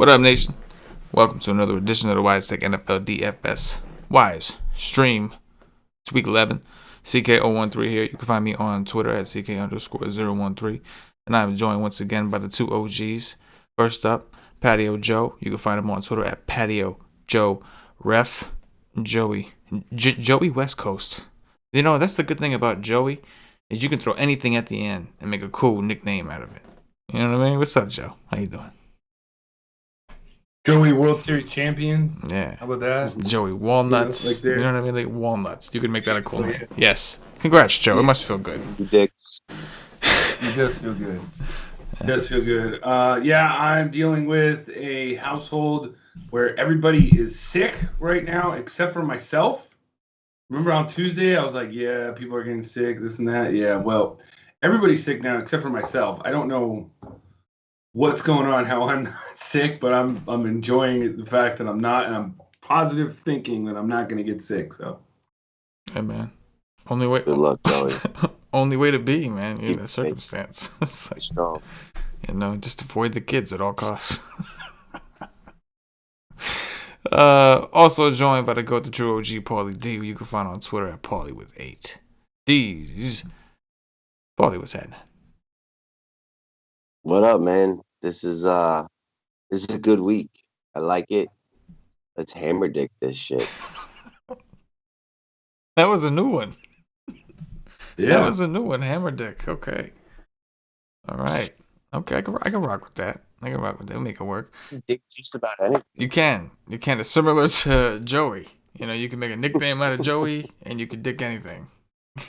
What up, nation? Welcome to another edition of the Wise Tech NFL DFS Wise Stream. It's week 11. CK013 here. You can find me on Twitter at CK_013. And I'm joined once again by the two OGs. First up, Patio Joe. You can find him on Twitter at Patio Joe Ref. Joey West Coast. You know, that's the good thing about Joey is you can throw anything at the end and make a cool nickname out of it. You know what I mean? What's up, Joe? How you doing? Joey World Series champion. Yeah. How about that? Joey Walnuts. Yeah, like you know what I mean? Like walnuts. You can make that a cool name. Yes. Congrats, Joe. It must feel good. It does feel good. It does feel good. I'm dealing with a household where everybody is sick right now except for myself. Remember on Tuesday, I was like, yeah, people are getting sick, this and that. Yeah, well, everybody's sick now except for myself. I don't know what's going on, how I'm not sick, but I'm enjoying the fact that I'm not, and I'm positive thinking that I'm not going to get sick. So, hey man, only way. Good luck, Joey. Only way to be, man. In that circumstance, it's like, strong. You know, just avoid the kids at all costs. Also joined by the GOAT, the true OG Paulie D, who you can find on Twitter at Paulie with 8 D's. Paulie, what's happening? What up, man? This is a good week. I like it. Let's hammer dick this shit. That was a new one. yeah. That was a new one. Hammer dick. Okay. All right. Okay, I can rock with that. We'll make it work. Dick just about anything. You can. It's similar to Joey. You know, you can make a nickname out of Joey, and you can dick anything.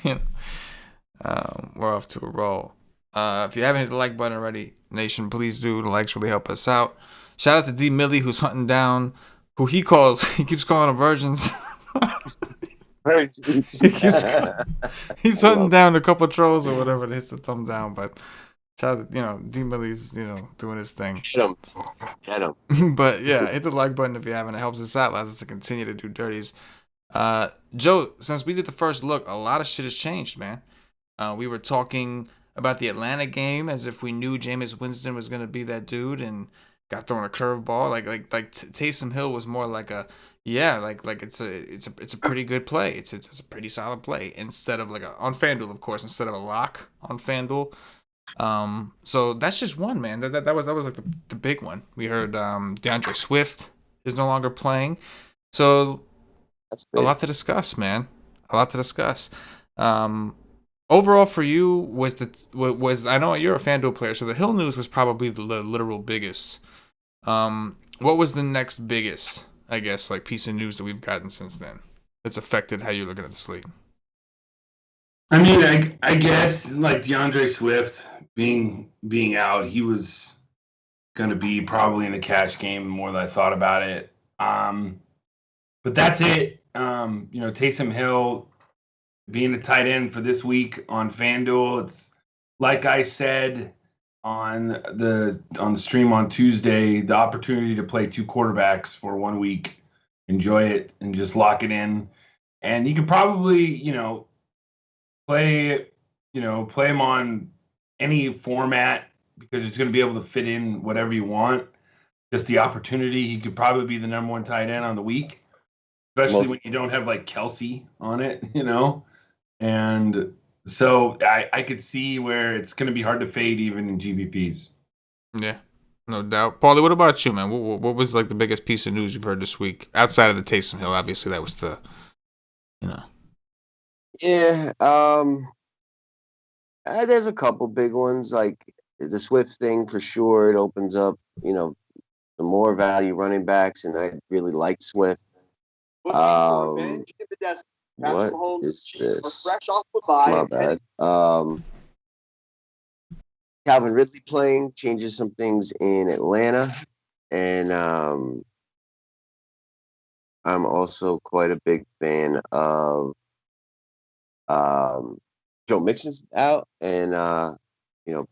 We're off to a roll. If you haven't hit the like button already, nation, please do. The likes really help us out. Shout out to D Millie, who's hunting down who he keeps calling them virgins. He's hunting down a couple trolls or whatever that hits the thumb down, but shout out to, D Millie's, doing his thing. Get him. But yeah, hit the like button if you haven't. It helps us out, allows us to continue to do dirties. Joe, since we did the first look, a lot of shit has changed, man. We were talking about the Atlanta game as if we knew Jameis Winston was gonna be that dude and got thrown a curveball. Like Taysom Hill was more like a it's a pretty good play. It's a pretty solid play instead of on FanDuel, of course, instead of a lock on FanDuel. So that's just one, man. That was like the big one. We heard DeAndre Swift is no longer playing. So that's big. A lot to discuss, man. A lot to discuss. Overall for you was I know you're a FanDuel player, so the Hill news was probably the literal biggest. What was the next biggest, I guess, like piece of news that we've gotten since then that's affected how you're looking at the slate? I mean, I guess like DeAndre Swift being out, he was going to be probably in the cash game more than I thought about it. But that's it. Taysom Hill being a tight end for this week on FanDuel. It's like I said on the stream on Tuesday, the opportunity to play two quarterbacks for 1 week. Enjoy it and just lock it in. And you could probably, play him on any format because it's going to be able to fit in whatever you want. Just the opportunity, he could probably be the number one tight end on the week, especially when you don't have like Kelsey on it, And so I could see where it's going to be hard to fade even in GBPs. Yeah, no doubt. Paulie, what about you, man? What was like the biggest piece of news you've heard this week outside of the Taysom Hill? Obviously, that was the, Yeah, there's a couple big ones like the Swift thing for sure. It opens up, the more value running backs, and I really like Swift. What is this? My bad. Calvin Ridley playing changes some things in Atlanta, and I'm also quite a big fan of Joe Mixon's out, and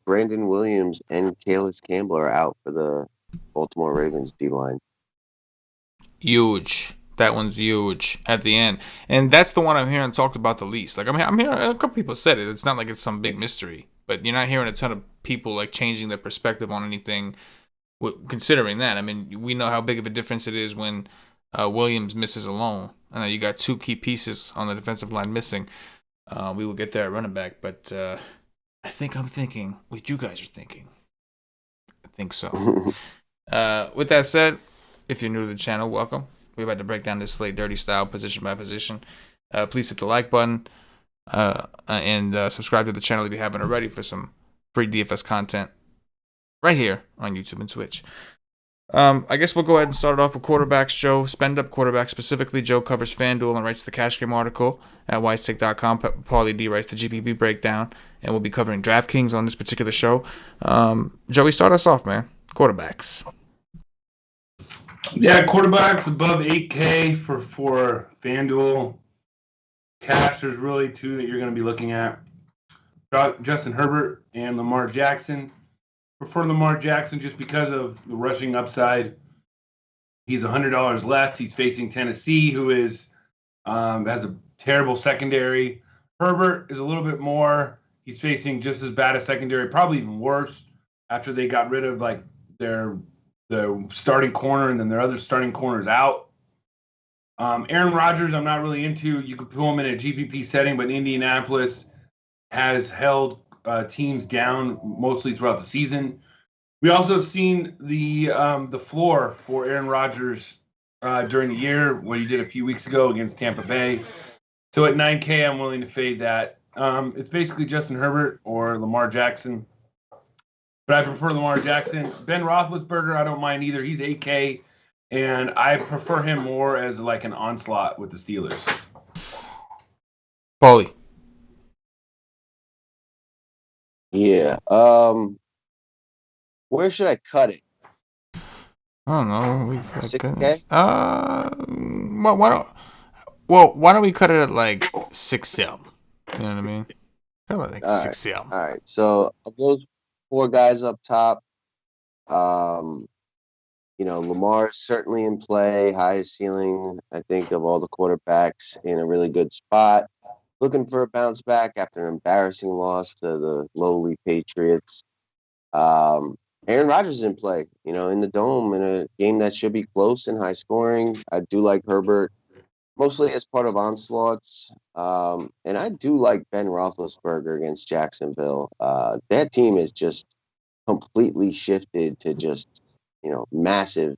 Brandon Williams and Calais Campbell are out for the Baltimore Ravens D-line. Huge. That one's huge at the end. And that's the one I'm hearing talked about the least. Like, I'm hearing a couple people said it. It's not like it's some big mystery. But you're not hearing a ton of people, like, changing their perspective on anything considering that. I mean, we know how big of a difference it is when Williams misses alone. I know you got 2 key pieces on the defensive line missing. We will get there at running back, but I think I'm thinking what you guys are thinking. I think so. With that said, if you're new to the channel, welcome. We're about to break down this slate dirty style, position by position. Please hit the like button and subscribe to the channel if you haven't already for some free DFS content right here on YouTube and Twitch. I guess we'll go ahead and start it off with quarterbacks. Joe, spend up quarterbacks specifically. Joe covers FanDuel and writes the cash game article at wisetick.com. Paulie D writes the GPP breakdown, and we'll be covering DraftKings on this particular show. Joey, start us off, man. Quarterbacks. Yeah, quarterbacks above 8K for FanDuel. Cash, there's really 2 that you're going to be looking at. Justin Herbert and Lamar Jackson. Prefer Lamar Jackson just because of the rushing upside. He's $100 less. He's facing Tennessee, who is has a terrible secondary. Herbert is a little bit more. He's facing just as bad a secondary, probably even worse after they got rid of like their starting corner and then their other starting corners out. Aaron Rodgers, I'm not really into. You could pull him in a GPP setting, but Indianapolis has held teams down mostly throughout the season. We also have seen the floor for Aaron Rodgers during the year, what he did a few weeks ago against Tampa Bay. So at 9K, I'm willing to fade that. It's basically Justin Herbert or Lamar Jackson, but I prefer Lamar Jackson. Ben Roethlisberger, I don't mind either. He's 8K, and I prefer him more as like an onslaught with the Steelers. Paulie. Yeah. Where should I cut it? I don't know. 6K? Why don't we cut it at like 6-7? You know what I mean? Kind of like 6-7. All right. So of those 4 guys up top, Lamar's certainly in play, highest ceiling, I think, of all the quarterbacks, in a really good spot. Looking for a bounce back after an embarrassing loss to the lowly Patriots. Aaron Rodgers is in play, in the Dome, in a game that should be close and high scoring. I do like Herbert, mostly as part of onslaughts. And I do like Ben Roethlisberger against Jacksonville. That team is just completely shifted to just, massive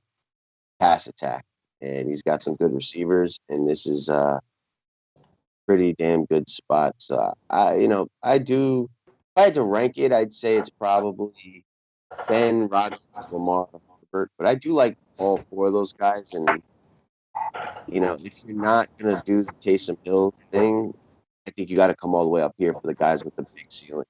pass attack. And he's got some good receivers, and this is pretty damn good spot. So I do. If I had to rank it, I'd say it's probably Ben, Rodgers, Lamar, Herbert. But I do like all 4 of those guys. And if you're not gonna do the Taysom Hill thing, I think you got to come all the way up here for the guys with the big ceiling.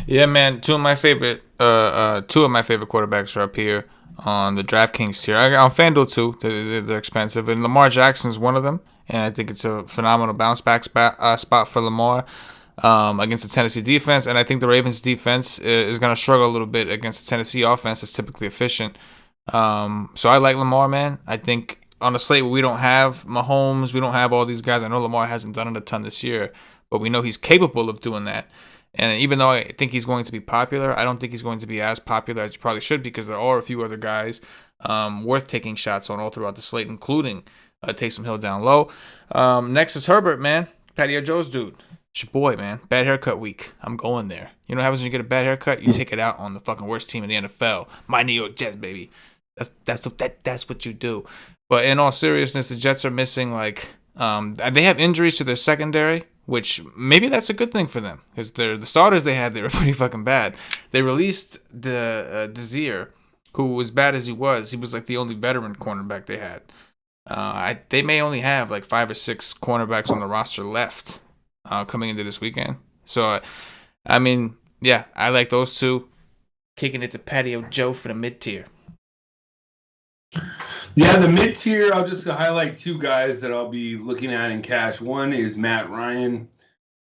Yeah, man. 2 of my favorite quarterbacks are up here on the DraftKings tier. On FanDuel too. They're expensive, and Lamar Jackson's one of them. And I think it's a phenomenal bounce back spot for Lamar against the Tennessee defense. And I think the Ravens defense is going to struggle a little bit against the Tennessee offense that's typically efficient. So I like Lamar, man. I think on a slate where we don't have Mahomes, we don't have all these guys. I know Lamar hasn't done it a ton this year, but we know he's capable of doing that. And even though I think he's going to be popular, I don't think he's going to be as popular as he probably should, because there are a few other guys worth taking shots on all throughout the slate, including Taysom Hill down low. Next is Herbert, man. Patio Joe's dude. It's your boy, man. Bad haircut week. I'm going there. You know what happens when you get a bad haircut? You take it out on the fucking worst team in the NFL. My New York Jets, baby. That's what you do. But in all seriousness, the Jets are missing, they have injuries to their secondary, which maybe that's a good thing for them, because the starters they had, they were pretty fucking bad. They released Desir, who, as bad as he was like the only veteran cornerback they had. They may only have like 5 or 6 cornerbacks on the roster left coming into this weekend. So, I like those 2. Kicking it to Patio Joe for the mid-tier. Yeah, the mid-tier, I'll just highlight 2 guys that I'll be looking at in cash. One is Matt Ryan.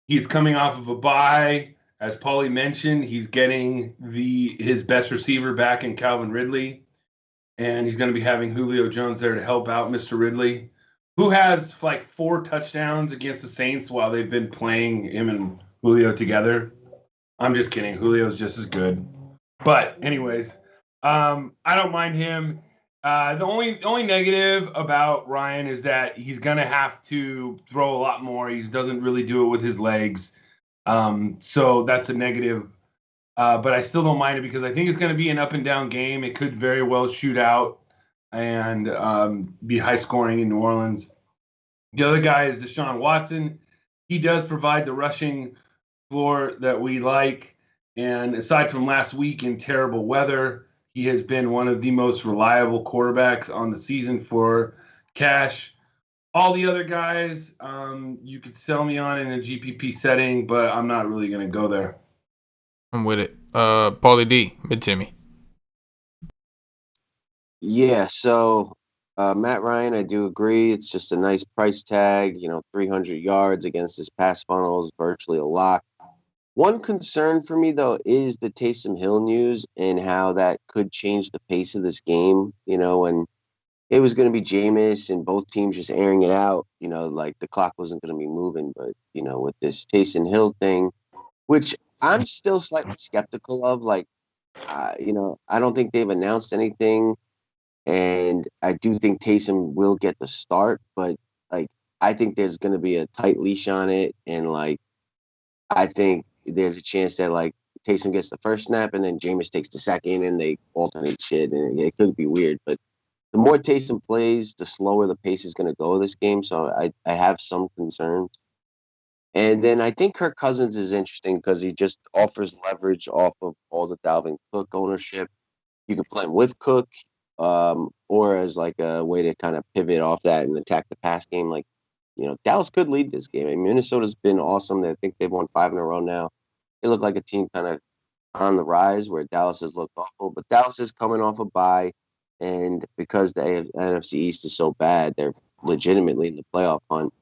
He's coming off of a bye. As Paulie mentioned, he's getting his best receiver back in Calvin Ridley. And he's going to be having Julio Jones there to help out Mr. Ridley, who has like 4 touchdowns against the Saints while they've been playing him and Julio together. I'm just kidding. Julio's just as good. But anyways, I don't mind him. The only negative about Ryan is that he's gonna have to throw a lot more. He doesn't really do it with his legs, so that's a negative. But I still don't mind it because I think it's going to be an up and down game. It could very well shoot out and be high scoring in New Orleans. The other guy is Deshaun Watson. He does provide the rushing floor that we like. And aside from last week in terrible weather, he has been one of the most reliable quarterbacks on the season for cash. All the other guys, you could sell me on in a GPP setting, but I'm not really going to go there. I'm with it. Paulie D, mid Timmy. Yeah, so Matt Ryan, I do agree. It's just a nice price tag. 300 yards against his pass funnel is virtually a lock. One concern for me, though, is the Taysom Hill news and how that could change the pace of this game. When it was going to be Jameis and both teams just airing it out, like the clock wasn't going to be moving. But, with this Taysom Hill thing, which I'm still slightly skeptical of, like, I don't think they've announced anything. And I do think Taysom will get the start, but like I think there's going to be a tight leash on it, and like I think there's a chance that like Taysom gets the first snap and then Jameis takes the second, and they alternate shit, and it could be weird. But the more Taysom plays, the slower the pace is going to go this game. So I have some concerns. And then I think Kirk Cousins is interesting because he just offers leverage off of all the Dalvin Cook ownership. You could play him with Cook, or as like a way to kind of pivot off that and attack the pass game. Like, Dallas could lead this game. I mean, Minnesota's been awesome. I think they've won 5 in a row now. They look like a team kind of on the rise where Dallas has looked awful, but Dallas is coming off a bye, and because the NFC East is so bad, they're legitimately in the playoff hunt.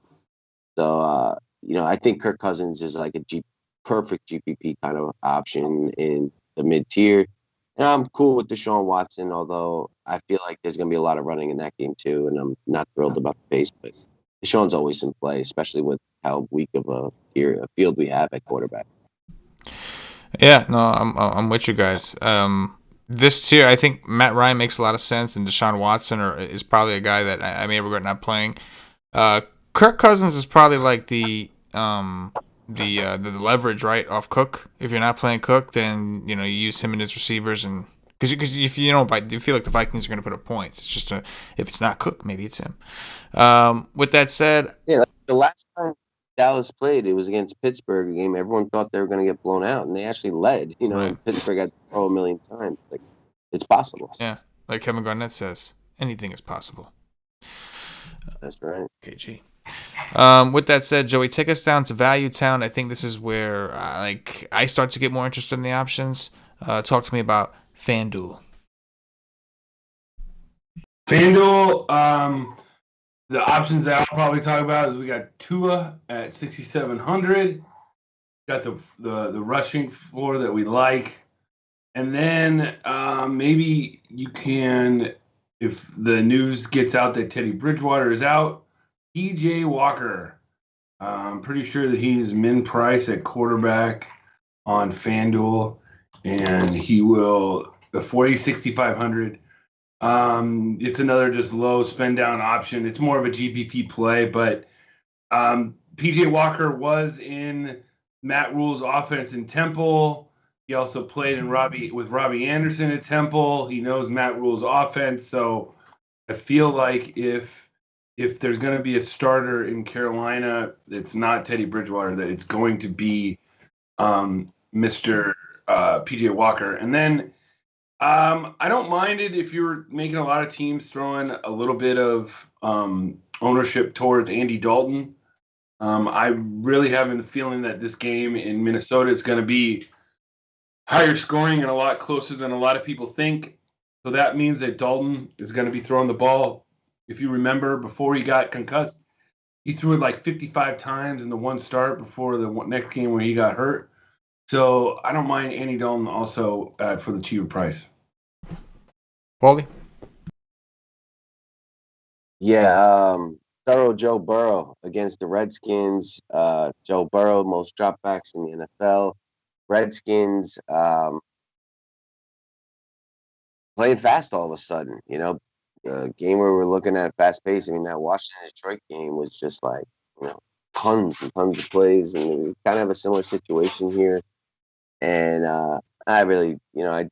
So, I think Kirk Cousins is like a perfect GPP kind of option in the mid tier. And I'm cool with Deshaun Watson, although I feel like there's going to be a lot of running in that game too, and I'm not thrilled about the pace. But Deshaun's always in play, especially with how weak of a field we have at quarterback. Yeah, no, I'm with you guys. This tier, I think Matt Ryan makes a lot of sense, and Deshaun Watson is probably a guy that I may regret not playing. Kirk Cousins is probably like the leverage right off Cook. If you're not playing Cook, then you use him and his receivers, and because if you feel like the Vikings are going to put up points. It's just if it's not Cook, maybe it's him. With that said, yeah, like the last time Dallas played, it was against Pittsburgh, a game everyone thought they were going to get blown out, and they actually led. Right. And Pittsburgh had to throw a million times. Like, it's possible. Yeah, like Kevin Garnett says, anything is possible. That's right. KG. With that said, Joey, take us down to Value Town. I think this is where I start to get more interested in the options. Talk to me about FanDuel. FanDuel, the options that I'll probably talk about is we got Tua at 6,700. Got the rushing floor that we like, and then maybe you can, if the news gets out that Teddy Bridgewater is out, PJ Walker. I'm pretty sure that he's min price at quarterback on FanDuel, and he will the 6,500. It's another just low spend down option. It's more of a GPP play, but PJ Walker was in Matt Rule's offense in Temple. He also played with Robbie Anderson at Temple. He knows Matt Rule's offense, so I feel like if there's going to be a starter in Carolina, it's not Teddy Bridgewater, that it's going to be Mr. PJ Walker. And then I don't mind it if you're making a lot of teams throwing a little bit of ownership towards Andy Dalton. I really have a feeling that this game in Minnesota is going to be higher scoring and a lot closer than a lot of people think. So that means that Dalton is going to be throwing the ball. If you remember, before he got concussed, he threw it like 55 times in the one start before the next game where he got hurt. So I don't mind Andy Dalton also for the cheaper price. Paulie? Yeah, thorough Joe Burrow against the Redskins. Joe Burrow, most dropbacks in the NFL. Redskins, playing fast all of a sudden. Game where we're looking at fast pace. I mean, that Washington Detroit game was just like, tons and tons of plays, and we kind of have a similar situation here. And I really,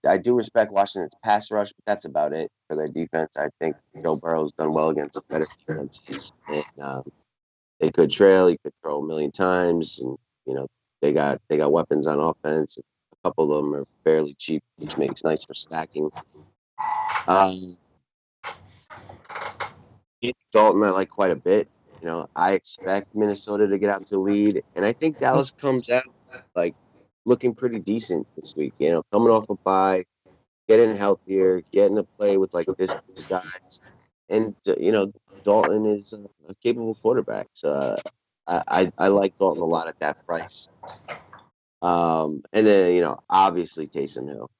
I do respect Washington's pass rush, but that's about it for their defense. I think Joe Burrow's done well against better defenses, and they could trail. He could throw a million times, and they got weapons on offense. A couple of them are fairly cheap, which makes nice for stacking. Dalton, I like quite a bit. I expect Minnesota to get out to a lead, and I think Dallas comes out like looking pretty decent this week. Coming off a bye, getting healthier, getting to play with like this guys, and Dalton is a capable quarterback. So I like Dalton a lot at that price. And then obviously Taysom Hill.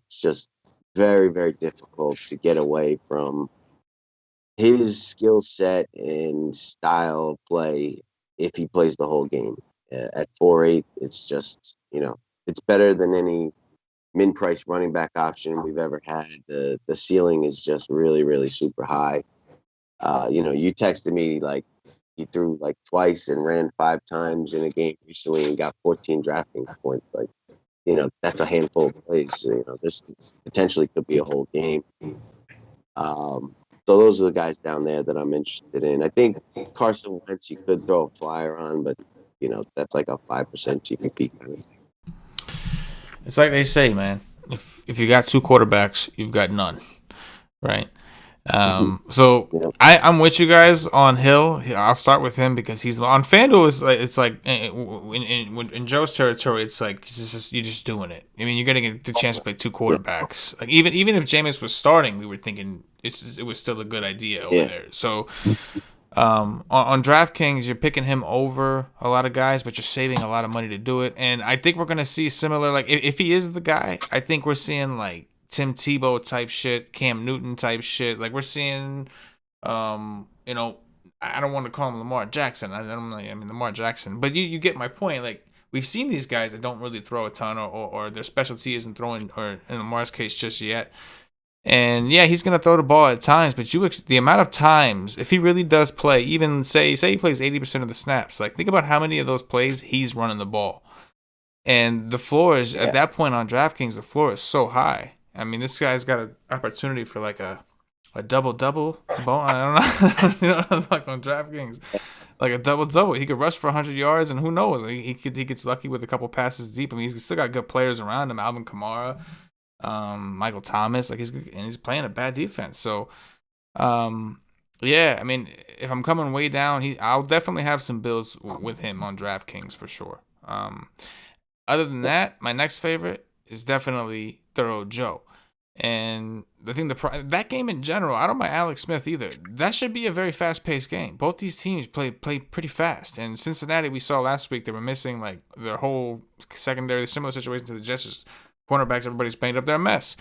It's just very, very difficult to get away from his skill set and style of play if he plays the whole game. At 4.8, it's just it's better than any min-price running back option we've ever had. The ceiling is just really, really super high. You texted me like he threw like twice and ran 5 times in a game recently and got 14 drafting points. Like, that's a handful of plays. This potentially could be a whole game. So those are the guys down there that I'm interested in. I think Carson Wentz you could throw a flyer on, but that's like a 5% GPP kind of thing. It's like they say, man. If you got 2 quarterbacks, you've got none, right? So I'm with you guys on Hill. I'll start with him because he's on FanDuel. It's like in Joe's territory. It's like you're just doing it. I mean, you're getting the chance to play 2 quarterbacks. Like even if Jameis was starting, we were thinking it was still a good idea over there. So on DraftKings, you're picking him over a lot of guys, but you're saving a lot of money to do it. And I think we're gonna see similar. Like if he is the guy, I think we're seeing like Tim Tebow type shit, Cam Newton type shit. Like we're seeing, I don't want to call him Lamar Jackson. I mean Lamar Jackson, but you get my point. Like we've seen these guys that don't really throw a ton, or their specialty isn't throwing, or in Lamar's case just yet. And yeah, he's gonna throw the ball at times, but the amount of times if he really does play, even say he plays 80% of the snaps. Like think about how many of those plays he's running the ball, and the floor is at that point on DraftKings. The floor is so high. I mean, this guy's got an opportunity for like a double-double. I don't know. Like on DraftKings, like a double-double. He could rush for 100 yards, and who knows? He gets lucky with a couple passes deep. I mean, he's still got good players around him. Alvin Kamara, Michael Thomas. Like he's playing a bad defense. So, yeah. I mean, if I'm coming way down, I'll definitely have some builds with him on DraftKings for sure. Other than that, my next favorite is definitely Thorough Joe. And I think that game in general, I don't mind Alex Smith either. That should be a very fast-paced game. Both these teams play pretty fast. And Cincinnati, we saw last week, they were missing like their whole secondary, similar situation to the Jets. Cornerbacks, everybody's banged up. They're a mess.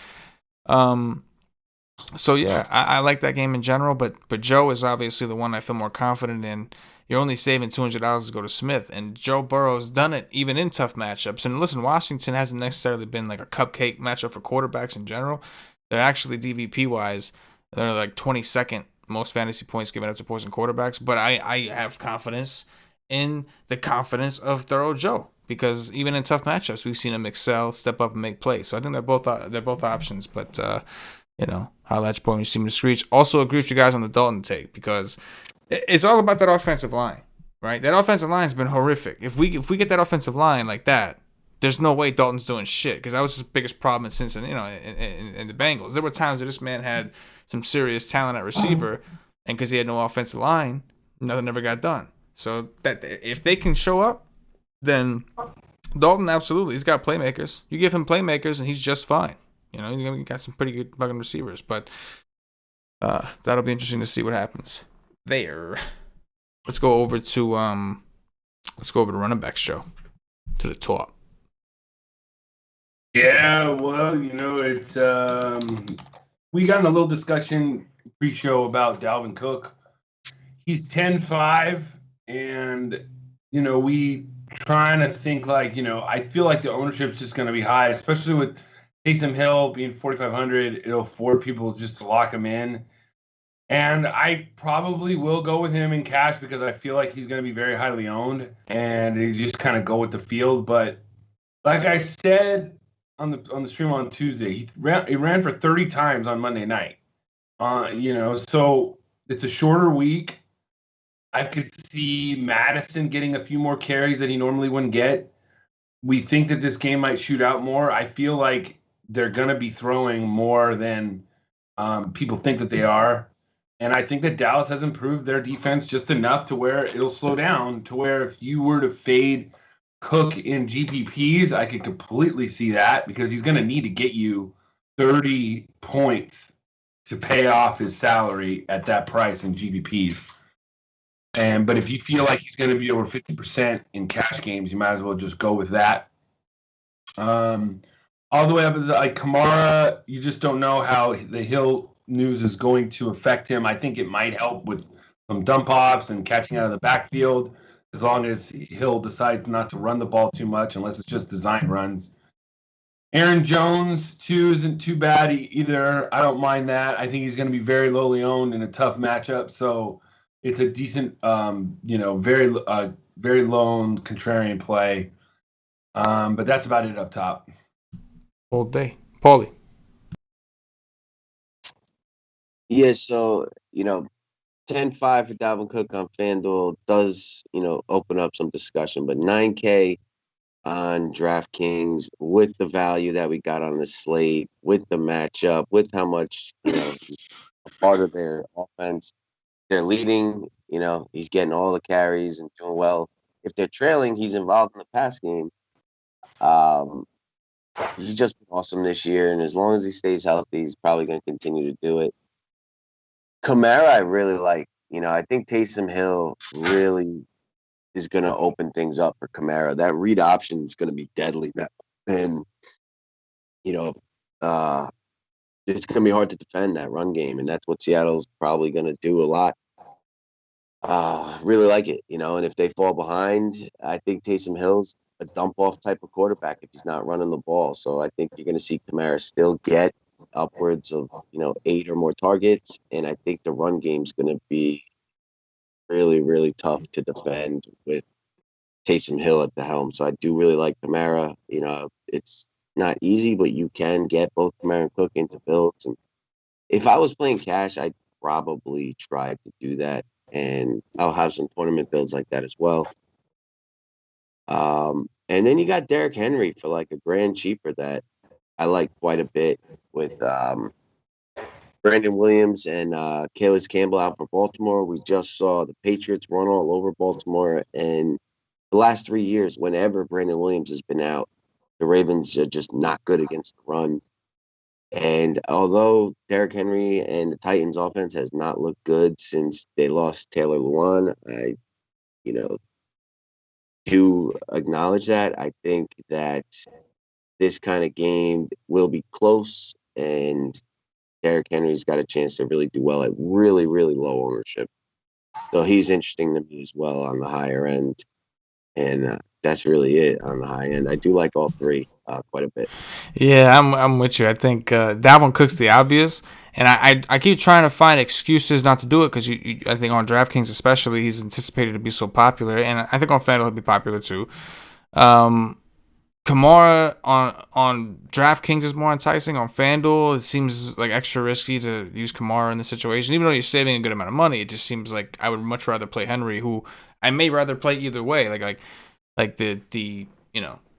So yeah, I like that game in general. But Joe is obviously the one I feel more confident in. You're only saving $200 to go to Smith, and Joe Burrow's done it even in tough matchups. And listen, Washington hasn't necessarily been like a cupcake matchup for quarterbacks in general. They're actually DVP-wise, they're like 22nd most fantasy points given up to opposing quarterbacks. But I have confidence in the confidence of Thorough Joe because even in tough matchups, we've seen him excel, step up, and make plays. So I think they're both options. But holla at your point when you see me to screech. Also agree with you guys on the Dalton take because it's all about that offensive line, right? That offensive line has been horrific. If we get that offensive line like that, there's no way Dalton's doing shit because that was his biggest problem in Cincinnati, in the Bengals. There were times where this man had some serious talent at receiver, and because he had no offensive line, nothing ever got done. So that if they can show up, then Dalton absolutely he's got playmakers. You give him playmakers, and he's just fine. He's got some pretty good fucking receivers, but that'll be interesting to see what happens there. Let's go over to running backs, Joe, to the top. Yeah, well, it's we got in a little discussion pre-show about Dalvin Cook. He's 10-5, and we trying to think like I feel like the ownership's just going to be high, especially with Taysom Hill being 4,500, it'll afford people just to lock him in. And I probably will go with him in cash because I feel like he's going to be very highly owned, and you just kind of go with the field. But like I said on the stream on Tuesday, he ran for 30 times on Monday night. So it's a shorter week. I could see Madison getting a few more carries that he normally wouldn't get. We think that this game might shoot out more. I feel like they're going to be throwing more than people think that they are. And I think that Dallas has improved their defense just enough to where it'll slow down to where if you were to fade Cook in GPPs, I could completely see that because he's going to need to get you 30 points to pay off his salary at that price in GPPs. But if you feel like he's going to be over 50% in cash games, you might as well just go with that. All the way up to like Kamara, you just don't know how the Hill news is going to affect him. I think it might help with some dump offs and catching out of the backfield, as long as Hill decides not to run the ball too much, unless it's just design runs. Aaron Jones, too, isn't too bad either. I don't mind that. I think he's going to be very lowly owned in a tough matchup. So it's a decent, very lone contrarian play. But that's about it up top. All day. Paulie. Yeah, so 10-5 for Dalvin Cook on FanDuel does open up some discussion, but 9K on DraftKings with the value that we got on the slate, with the matchup, with how much he's a part of their offense. They're leading, he's getting all the carries and doing well. If they're trailing, he's involved in the pass game. He's just been awesome this year, and as long as he stays healthy, he's probably going to continue to do it. Kamara, I really like. I think Taysom Hill really is going to open things up for Kamara. That read option is going to be deadly now. And, it's going to be hard to defend that run game, and that's what Seattle's probably going to do a lot. Really like it, and if they fall behind, I think Taysom Hill's a dump-off type of quarterback if he's not running the ball. So I think you're going to see Kamara still get upwards of 8 or more targets, and I think the run game's going to be really, really tough to defend with Taysom Hill at the helm. So I do really like Kamara. It's not easy, but you can get both Kamara and Cook into builds. And if I was playing cash, I'd probably try to do that, and I'll have some tournament builds like that as well. And then you got Derrick Henry for like a grand cheaper that I like quite a bit with Brandon Williams and Calais Campbell out for Baltimore. We just saw the Patriots run all over Baltimore, and the last 3 years, whenever Brandon Williams has been out, the Ravens are just not good against the run. And although Derrick Henry and the Titans offense has not looked good since they lost Taylor Lewan, I do acknowledge that. I think that this kind of game will be close, and Derrick Henry's got a chance to really do well at really, really low ownership. So he's interesting to me as well on the higher end. And that's really it on the high end. I do like all three quite a bit. Yeah, I'm with you. I think Dalvin Cook's the obvious, and I keep trying to find excuses not to do it because I think on DraftKings especially he's anticipated to be so popular, and I think on FanDuel he'll be popular too. Kamara on DraftKings is more enticing. On FanDuel, it seems like extra risky to use Kamara in the situation. Even though you're saving a good amount of money, it just seems like I would much rather play Henry, who I may rather play either way. Like the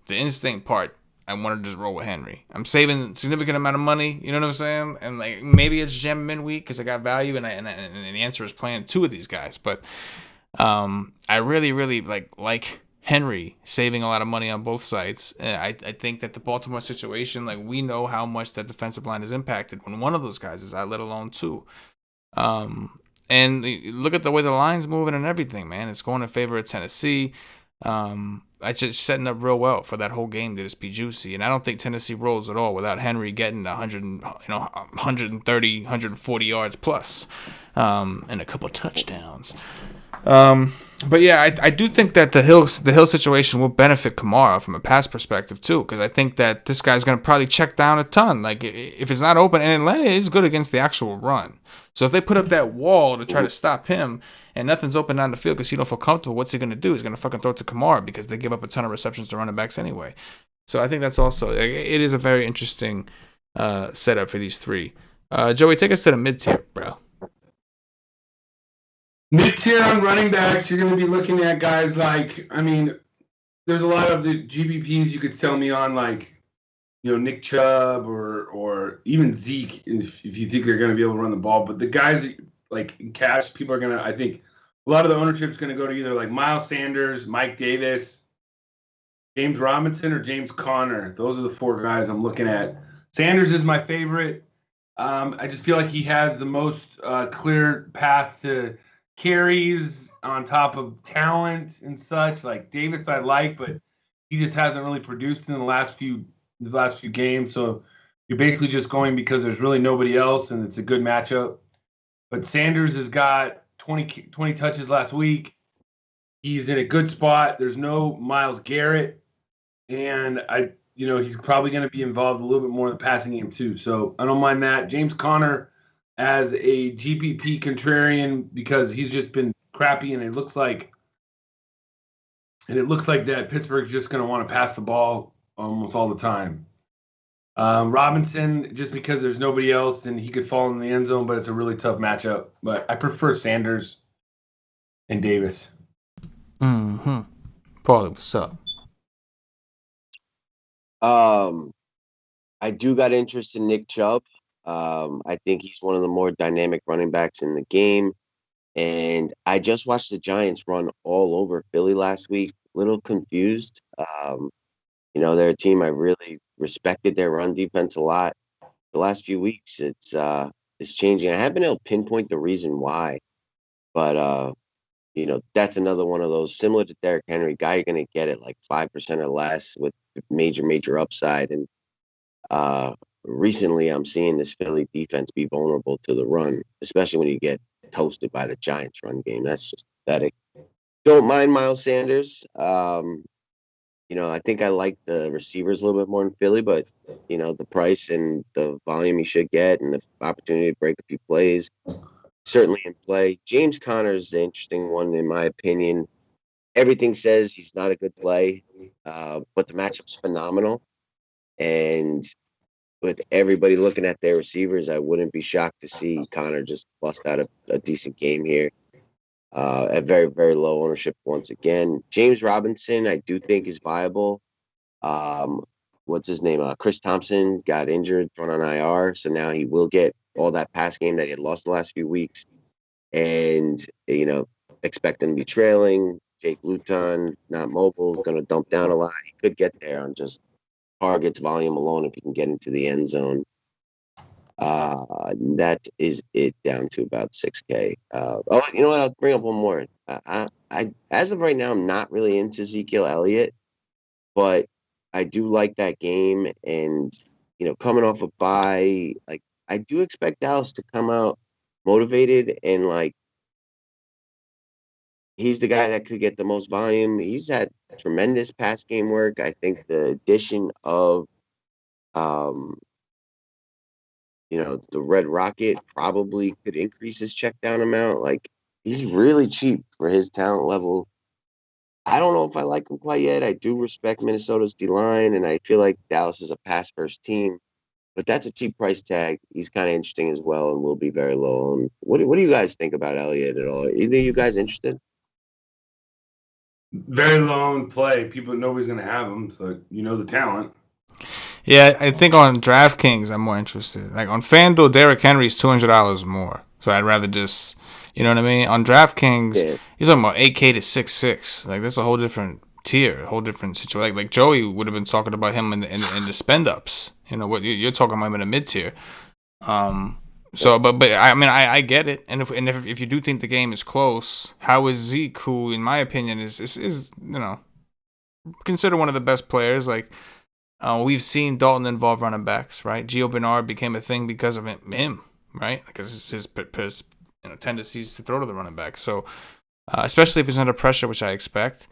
instinct part, I want to just roll with Henry. I'm saving a significant amount of money, you know what I'm saying? And like maybe it's gem midweek because I got value, and the answer is playing two of these guys. But I really, really like Henry saving a lot of money on both sides. I think that the Baltimore situation, like we know how much that defensive line is impacted when one of those guys is out, let alone two. And look at the way the line's moving and everything, man. It's going in favor of Tennessee. It's just setting up real well for that whole game to just be juicy. And I don't think Tennessee rolls at all without Henry getting 130, 140 yards plus, and a couple touchdowns. But yeah, I do think that the Hill situation will benefit Kamara from a pass perspective too, because I think that this guy's gonna probably check down a ton. Like if it's not open, and Atlanta is good against the actual run. So if they put up that wall to try to stop him, and nothing's open down the field because he don't feel comfortable, what's he gonna do? He's gonna fucking throw it to Kamara because they give up a ton of receptions to running backs anyway. So I think that's also it is a very interesting setup for these three. Joey, take us to the mid tier, bro. Mid-tier on running backs, you're going to be looking at guys like, I mean, there's a lot of the GBPs you could sell me on, like, Nick Chubb or even Zeke, if you think they're going to be able to run the ball. But the guys that, like in cash, people are going to, I think, a lot of the ownership is going to go to either like Miles Sanders, Mike Davis, James Robinson, or James Conner. Those are the four guys I'm looking at. Sanders is my favorite. I just feel like he has the most clear path to carries on top of talent and such. Like Davis I like, but he just hasn't really produced in the last few games. So you're basically just going because there's really nobody else and it's a good matchup. But Sanders has got 20 touches last week. He's in a good spot. There's no Myles Garrett. And he's probably going to be involved a little bit more in the passing game too. So I don't mind that. James Conner as a GPP contrarian because he's just been crappy, and it looks like that Pittsburgh's just going to want to pass the ball almost all the time. Robinson, just because there's nobody else and he could fall in the end zone, but it's a really tough matchup. But I prefer Sanders and Davis. Mm-hmm. Paulie, what's up? I do got interest in Nick Chubb. I think he's one of the more dynamic running backs in the game. And I just watched the Giants run all over Philly last week. A little confused. They're a team I really respected their run defense a lot. The last few weeks, it's changing. I haven't been able to pinpoint the reason why, but that's another one of those similar to Derrick Henry guy. You're going to get it like 5% or less with major upside. And recently, I'm seeing this Philly defense be vulnerable to the run, especially when you get toasted by the Giants run game. That's just pathetic. Don't mind Miles Sanders. I think I like the receivers a little bit more in Philly, but the price and the volume he should get and the opportunity to break a few plays certainly in play. James Conner is the interesting one in my opinion. Everything says he's not a good play, but the matchup's phenomenal. And with everybody looking at their receivers, I wouldn't be shocked to see Conner just bust out a decent game here. At very, very low ownership once again. James Robinson, I do think is viable. What's his name? Chris Thompson got injured, thrown on IR, so now he will get all that pass game that he had lost the last few weeks. And, expect him to be trailing. Jake Luton, not mobile, going to dump down a lot. He could get there on just targets, volume alone if he can get into the end zone. That is it down to about 6K. You know what? I'll bring up one more. I as of right now, I'm not really into Ezekiel Elliott, but I do like that game. And coming off a bye, like I do expect Dallas to come out motivated and like he's the guy that could get the most volume. He's had tremendous pass game work. I think the addition of the Red Rocket probably could increase his check down amount. Like, he's really cheap for his talent level. I don't know if I like him quite yet. I do respect Minnesota's D-line, and I feel like Dallas is a pass-first team. But that's a cheap price tag. He's kind of interesting as well and will be very low. And what do you guys think about Elliott at all? Either of you guys interested? Very low in play. Nobody's going to have him, so the talent. Yeah, I think on DraftKings I'm more interested. Like on FanDuel, Derrick Henry's $200 more. So I'd rather just, you know what I mean? On DraftKings, you're talking about 8K to 6.6. Like that's a whole different tier, a whole different situation. Like Joey would have been talking about him in the spend ups. What you're talking about him in the mid tier. So, but I mean, I get it. And if you do think the game is close, how is Zeke, who in my opinion is considered one of the best players? Like we've seen Dalton involve running backs, right? Gio Bernard became a thing because of him, right? Because his tendencies to throw to the running back. So especially if he's under pressure, which I expect.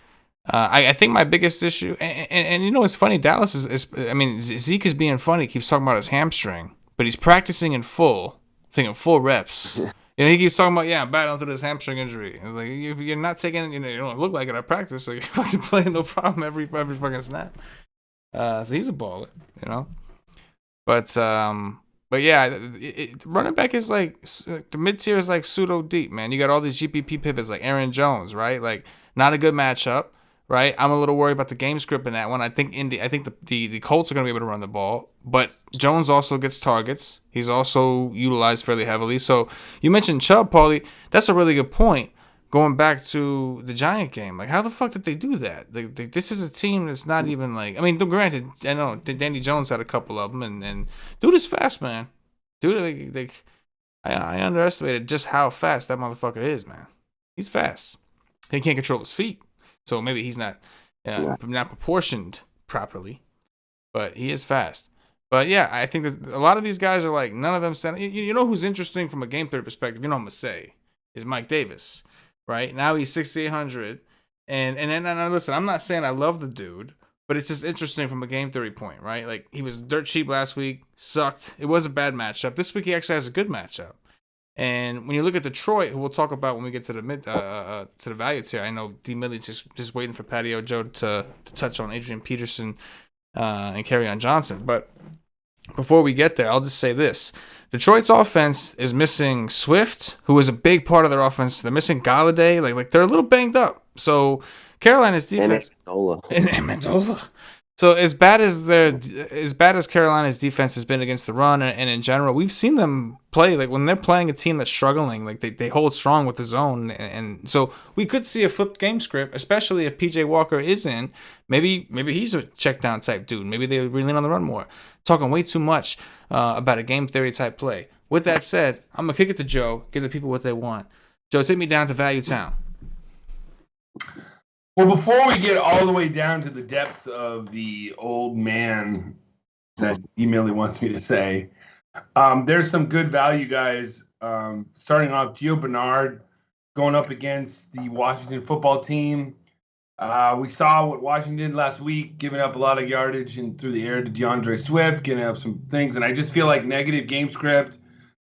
I think my biggest issue, and you know what's funny, Dallas is I mean, Zeke is being funny. He keeps talking about his hamstring, but he's practicing in full, thinking full reps. You know, he keeps talking about, I'm battling through this hamstring injury. It's like, if you're not taking, you don't look like it at practice, so you're fucking playing no problem every fucking snap. So he's a baller, you know. But yeah, running back is like the mid tier is like pseudo deep, man. You got all these GPP pivots like Aaron Jones, right? Like not a good matchup, right? I'm a little worried about the game script in that one. I think the Colts are going to be able to run the ball, but Jones also gets targets. He's also utilized fairly heavily. So you mentioned Chubb, Paulie. That's a really good point. Going back to the Giant game, like how the fuck did they do that? This is a team that's not even like. I mean, granted, I know Danny Jones had a couple of them, and dude is fast, man. Dude, I underestimated just how fast that motherfucker is, man. He's fast. He can't control his feet, so maybe he's not proportioned properly, but he is fast. But yeah, I think that a lot of these guys are like none of them stand. You know who's interesting from a game theory perspective? You know, I'm gonna say is Mike Davis. Right now he's 6,800, and listen, I'm not saying I love the dude, but it's just interesting from a game theory point, right? Like he was dirt cheap last week, sucked. It was a bad matchup. This week he actually has a good matchup. And when you look at Detroit, who we'll talk about when we get to the to the value tier, I know D Millie's just waiting for Patio Joe to touch on Adrian Peterson and Kerryon Johnson, but before we get there, I'll just say this. Detroit's offense is missing Swift, who is a big part of their offense. They're missing Galladay. Like they're a little banged up. So Carolina's defense and Amendola. So as bad as Carolina's defense has been against the run and in general, we've seen them play like when they're playing a team that's struggling, like they hold strong with the zone, and so we could see a flipped game script, especially if PJ Walker is in. Maybe he's a check down type dude. Maybe they really lean on the run more. Talking way too much about a game theory type play. With that said, I'm gonna kick it to Joe, give the people what they want. Joe, take me down to Value Town. Well, before we get all the way down to the depths of the old man that Emily wants me to say, there's some good value guys. Starting off, Gio Bernard going up against the Washington football team. We saw what Washington did last week, giving up a lot of yardage and through the air to DeAndre Swift, getting up some things. And I just feel like negative game script.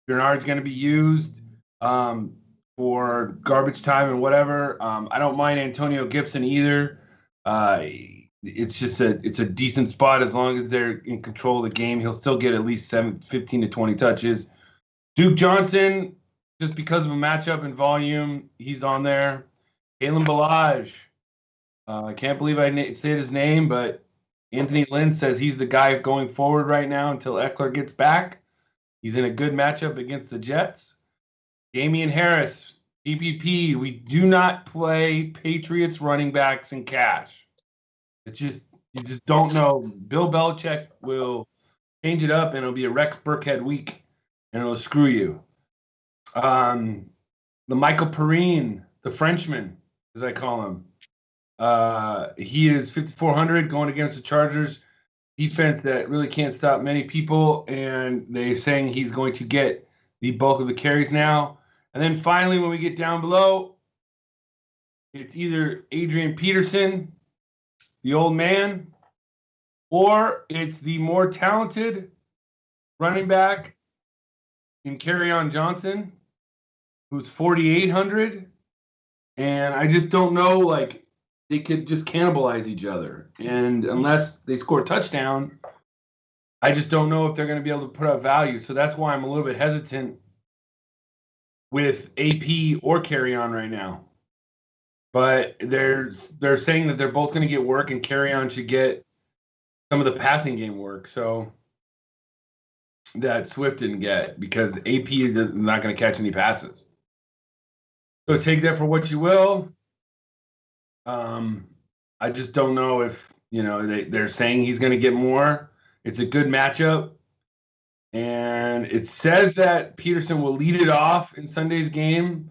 Bernard's going to be used for garbage time and whatever. I don't mind Antonio Gibson either. It's a decent spot as long as they're in control of the game. He'll still get at least 15 to 20 touches. Duke Johnson, just because of a matchup and volume, he's on there. Kalen Ballage. I can't believe I said his name, but Anthony Lynn says he's the guy going forward right now until Eckler gets back. He's in a good matchup against the Jets. Damian Harris, DPP. We do not play Patriots running backs in cash. You just don't know. Bill Belichick will change it up, and it'll be a Rex Burkhead week, and it'll screw you. The Michael Perrine, the Frenchman, as I call him. He is 5,400 going against the Chargers defense that really can't stop many people, and they're saying he's going to get the bulk of the carries now. And then finally, when we get down below, it's either Adrian Peterson, the old man, or it's the more talented running back in Kerryon Johnson, who's 4,800. And I just don't know, like, they could just cannibalize each other. And unless they score a touchdown, I just don't know if they're going to be able to put up value. So that's why I'm a little bit hesitant with AP or Kerryon right now. But they're saying that they're both going to get work, and Kerryon should get some of the passing game work. So that Swift didn't get, because AP is not going to catch any passes. So take that for what you will. I just don't know if, they're saying he's going to get more. It's a good matchup. And it says that Peterson will lead it off in Sunday's game,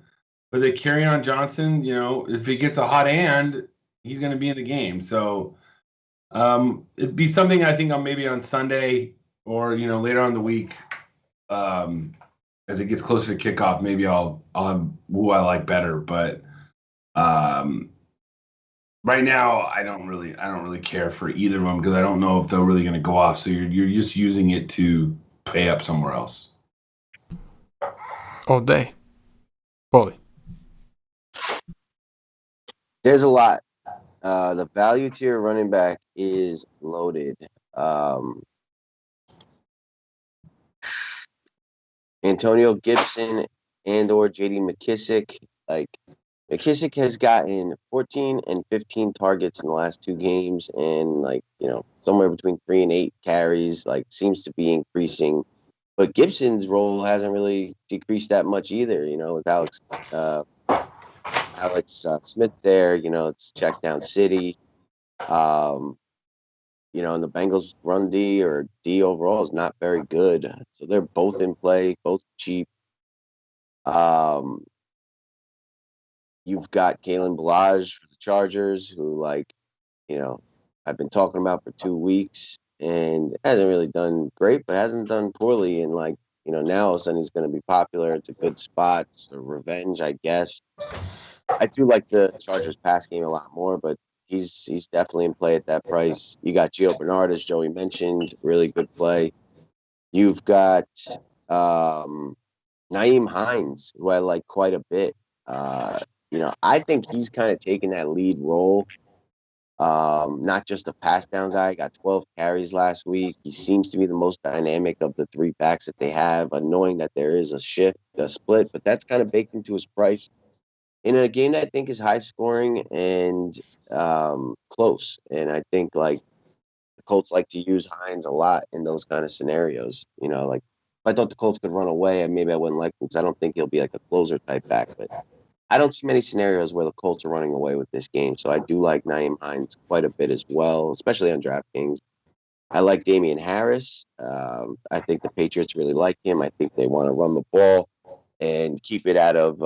but they Kerryon Johnson, if he gets a hot hand, he's going to be in the game. So it'd be something I think maybe on Sunday or, later on in the week, as it gets closer to kickoff, maybe I'll have who I like better. But Right now, I don't really care for either of them because I don't know if they're really going to go off. So you're just using it to pay up somewhere else. All day. Paulie. There's a lot. The value tier running back is loaded. Antonio Gibson and/or J.D. McKissick. Like McKissick has gotten 14 and 15 targets in the last 2 games, and somewhere between 3 and 8 carries. Like seems to be increasing, but Gibson's role hasn't really decreased that much either. With Alex Smith there. It's check down city. And the Bengals run D or D overall is not very good. So they're both in play, both cheap. You've got Kalen Ballage for the Chargers, who I've been talking about for 2 weeks and hasn't really done great, but hasn't done poorly. And now all of a sudden he's going to be popular. It's a good spot. It's a revenge, I guess. I do like the Chargers pass game a lot more, but he's definitely in play at that price. You got Gio Bernard, as Joey mentioned, really good play. You've got Nyheim Hines, who I like quite a bit. I think he's kind of taking that lead role. Not just a pass down guy. Got 12 carries last week. He seems to be the most dynamic of the 3 backs that they have. Knowing that there is a split, but that's kind of baked into his price. In a game that I think is high scoring and close. And I think the Colts like to use Hines a lot in those kind of scenarios. If I thought the Colts could run away, maybe I wouldn't like him because I don't think he'll be like a closer type back. But I don't see many scenarios where the Colts are running away with this game. So I do like Nyheim Hines quite a bit as well, especially on DraftKings. I like Damian Harris. I think the Patriots really like him. I think they want to run the ball and keep it out of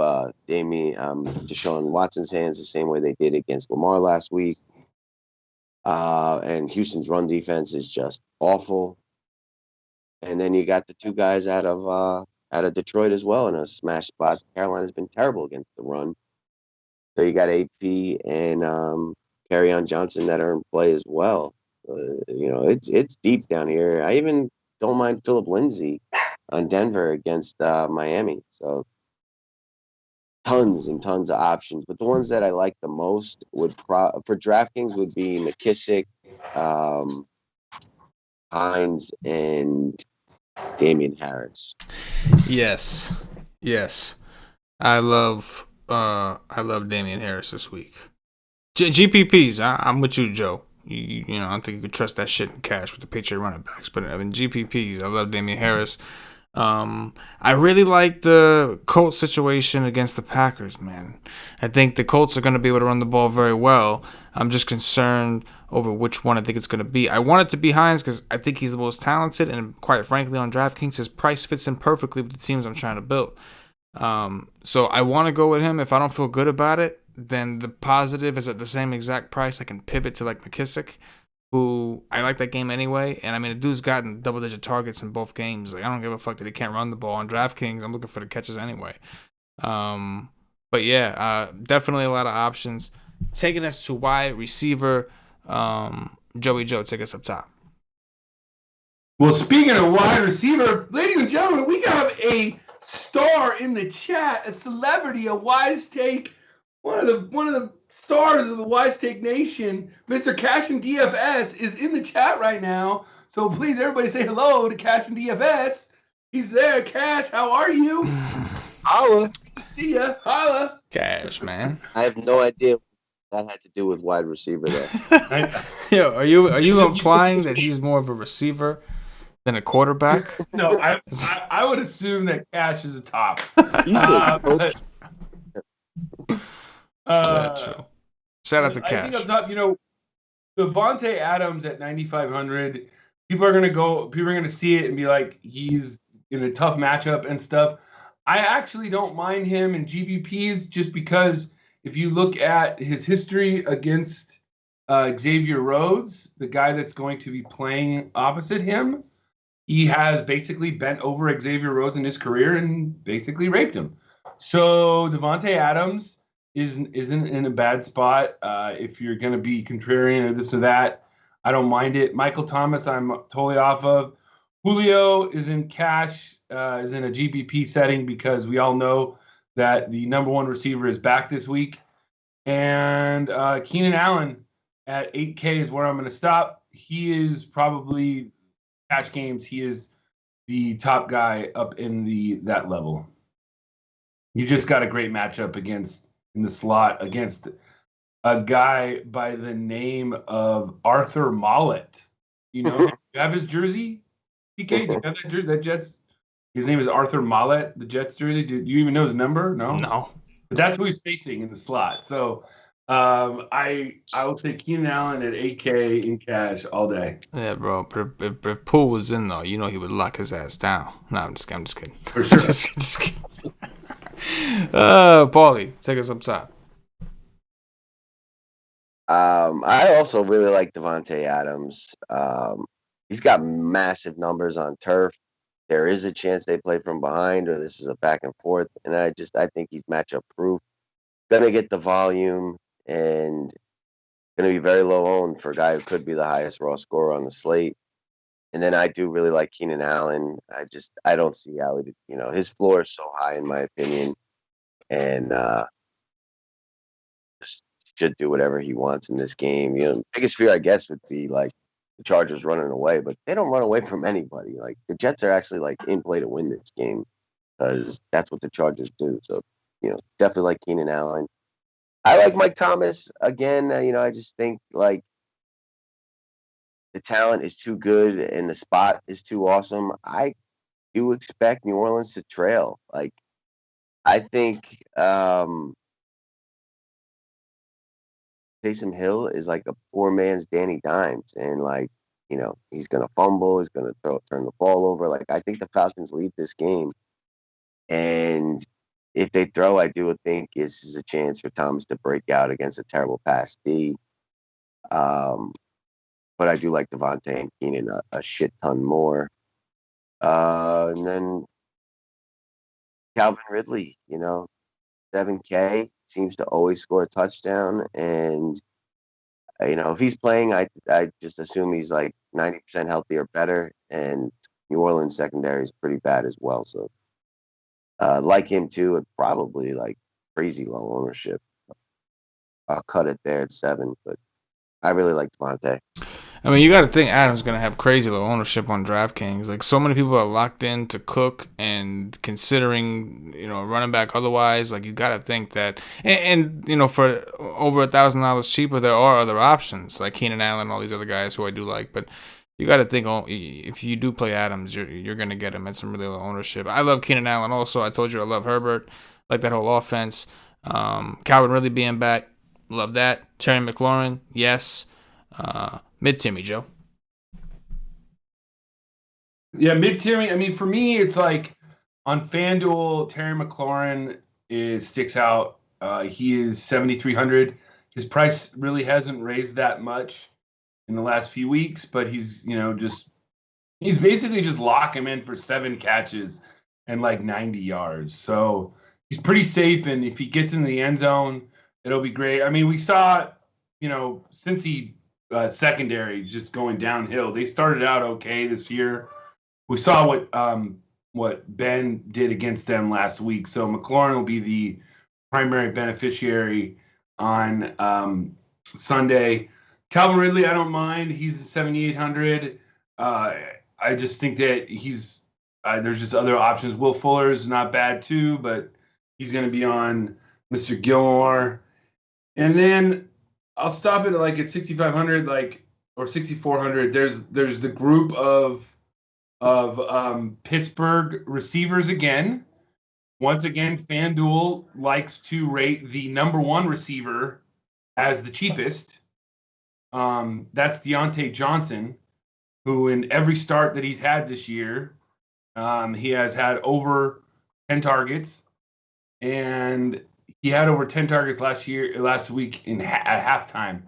Deshaun Watson's hands the same way they did against Lamar last week. And Houston's run defense is just awful. And then you got the 2 guys out of Detroit as well in a smash spot. Carolina's been terrible against the run. So you got AP and Kerryon Johnson that are in play as well. It's deep down here. I even don't mind Phillip Lindsay on Denver against Miami. So tons and tons of options. But the ones that I like the most for DraftKings would be McKissick, Hines, and Damian Harris. Yes. I love Damian Harris this week. GPPs, I'm with you, Joe. I don't think you could trust that shit in cash with the Patriot running backs. But in GPPs, I love Damian Harris. I really like the Colts situation against the Packers, man. I think the Colts are going to be able to run the ball very well. I'm just concerned over which one I think it's going to be. I want it to be Hines because I think he's the most talented, and quite frankly, on DraftKings, his price fits in perfectly with the teams I'm trying to build. So I want to go with him. If I don't feel good about it, then the positive is at the same exact price. I can pivot to McKissick, who I like that game anyway. And the dude's gotten double-digit targets in both games. I don't give a fuck that he can't run the ball on DraftKings. I'm looking for the catches anyway. But yeah, definitely a lot of options. Taking us to wide receiver, Joey Joe, take us up top. Well, speaking of wide receiver, ladies and gentlemen, we have a star in the chat, a celebrity, a wise take, one of the stars of the Wise Take Nation, Mr. Cash and DFS, is in the chat right now. So please, everybody say hello to Cash and DFS. He's there. Cash, how are you? Holla. Good to see ya. Holla. Cash, man. I have no idea what that had to do with wide receiver there. Yo, are you implying that he's more of a receiver than a quarterback? No, I would assume that Cash is a top. True. Shout out to Cash. I think up top, Devontae Adams at 9,500. People are gonna see it and be like, he's in a tough matchup and stuff. I actually don't mind him in GPPs just because if you look at his history against Xavier Rhodes, the guy that's going to be playing opposite him, he has basically bent over Xavier Rhodes in his career and basically raped him. So Devontae Adams, isn't in a bad spot. If you're going to be contrarian or this or that, I don't mind it. Michael Thomas, I'm totally off of. Julio is in cash, is in a GBP setting because we all know that the number one receiver is back this week. And Keenan Allen at 8K is where I'm going to stop. He is probably cash games. He is the top guy up in that level. You just got a great matchup in the slot against a guy by the name of Arthur Mollett. You have his jersey? TK, do you have that jersey? That Jets? His name is Arthur Mollett, the Jets jersey. Do you even know his number? No. But that's who he's facing in the slot. So I will take Keenan Allen at 8K in cash all day. Yeah, bro. But if Poole was in though, he would lock his ass down. No, I'm just kidding. For sure. just kidding. Paulie, take us up top. I also really like Devontae Adams. He's got massive numbers on turf. There is a chance they play from behind, or this is a back and forth. And I think he's matchup proof. Gonna get the volume and gonna be very low owned for a guy who could be the highest raw scorer on the slate. And then I do really like Keenan Allen. I don't see how his floor is so high in my opinion, and just should do whatever he wants in this game. Biggest fear I guess would be like the Chargers running away, but they don't run away from anybody. Like the Jets are actually like in play to win this game because that's what the Chargers do. So definitely like Keenan Allen. I like Mike Thomas again. I just think like the talent is too good and the spot is too awesome. I do expect New Orleans to trail. Like I think Taysom Hill is like a poor man's Danny Dimes, and like he's gonna fumble, he's gonna turn the ball over. Like I think the Falcons lead this game, and if they throw, I do think this is a chance for Thomas to break out against a terrible pass D. But I do like Devontae and Keenan a shit ton more. And then Calvin Ridley, 7K seems to always score a touchdown, and if he's playing, I just assume he's like 90% healthy or better, and New Orleans secondary is pretty bad as well. So like him too, at probably like crazy low ownership. I'll cut it there at 7, but I really like Devontae. I mean, you got to think Adams going to have crazy low ownership on DraftKings. Like, so many people are locked in to Cook and considering, running back otherwise. Like, you got to think that. And for over $1,000 cheaper, there are other options like Keenan Allen and all these other guys who I do like. But you got to think, if you do play Adams, you're going to get him at some really low ownership. I love Keenan Allen also. I told you I love Herbert. Like that whole offense. Calvin Ridley being back. Love that. Terry McLaurin, yes. Mid-Timmy, Joe. Yeah, mid-Timmy. I mean, for me, it's like on FanDuel, Terry McLaurin sticks out. He is 7,300. His price really hasn't raised that much in the last few weeks, but he's basically just lock him in for 7 catches and like 90 yards. So he's pretty safe, and if he gets in the end zone, it'll be great. I mean, we saw, since he secondary just going downhill. They started out okay this year. We saw what Ben did against them last week. So McLaurin will be the primary beneficiary on Sunday. Calvin Ridley, I don't mind. He's 7,800. I just think that there's just other options. Will Fuller is not bad too, but he's going to be on Mr. Gilmore. And then I'll stop it at 6,500, or 6,400. There's the group of Pittsburgh receivers again. Once again, FanDuel likes to rate the number one receiver as the cheapest. That's Deontay Johnson, who in every start that he's had this year, he has had over 10 targets, and he had over 10 targets last week at halftime.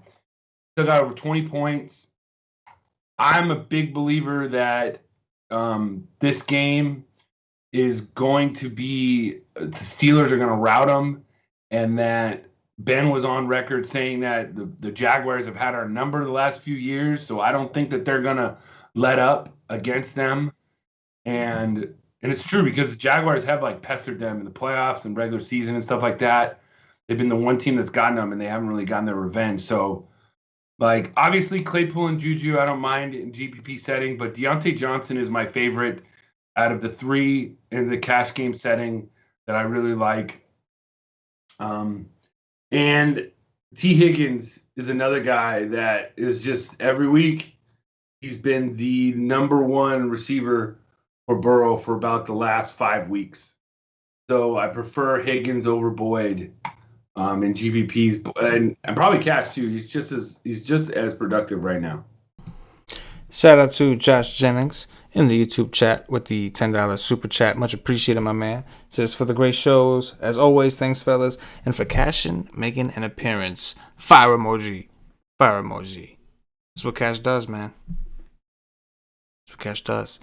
Still got over 20 points. I'm a big believer that this game is going to be the Steelers are going to rout them, and that Ben was on record saying that the Jaguars have had our number the last few years, so I don't think that they're gonna let up against them. And it's true because the Jaguars have like pestered them in the playoffs and regular season and stuff like that. They've been the one team that's gotten them, and they haven't really gotten their revenge. So, like, obviously Claypool and Juju, I don't mind in GPP setting, but Deontay Johnson is my favorite out of the three in the cash game setting that I really like. And T. Higgins is another guy that is just every week he's been the number one receiver for Burrow for about the last 5 weeks. So I prefer Higgins over Boyd in GPPs and probably cash too. He's just as productive right now. Shout out to Josh Jennings in the YouTube chat with the $10 super chat. Much appreciated, my man. Says, for the great shows, as always, thanks, fellas. And for Cashin making an appearance. Fire emoji. Fire emoji. That's what Cash does, man. That's what Cash does.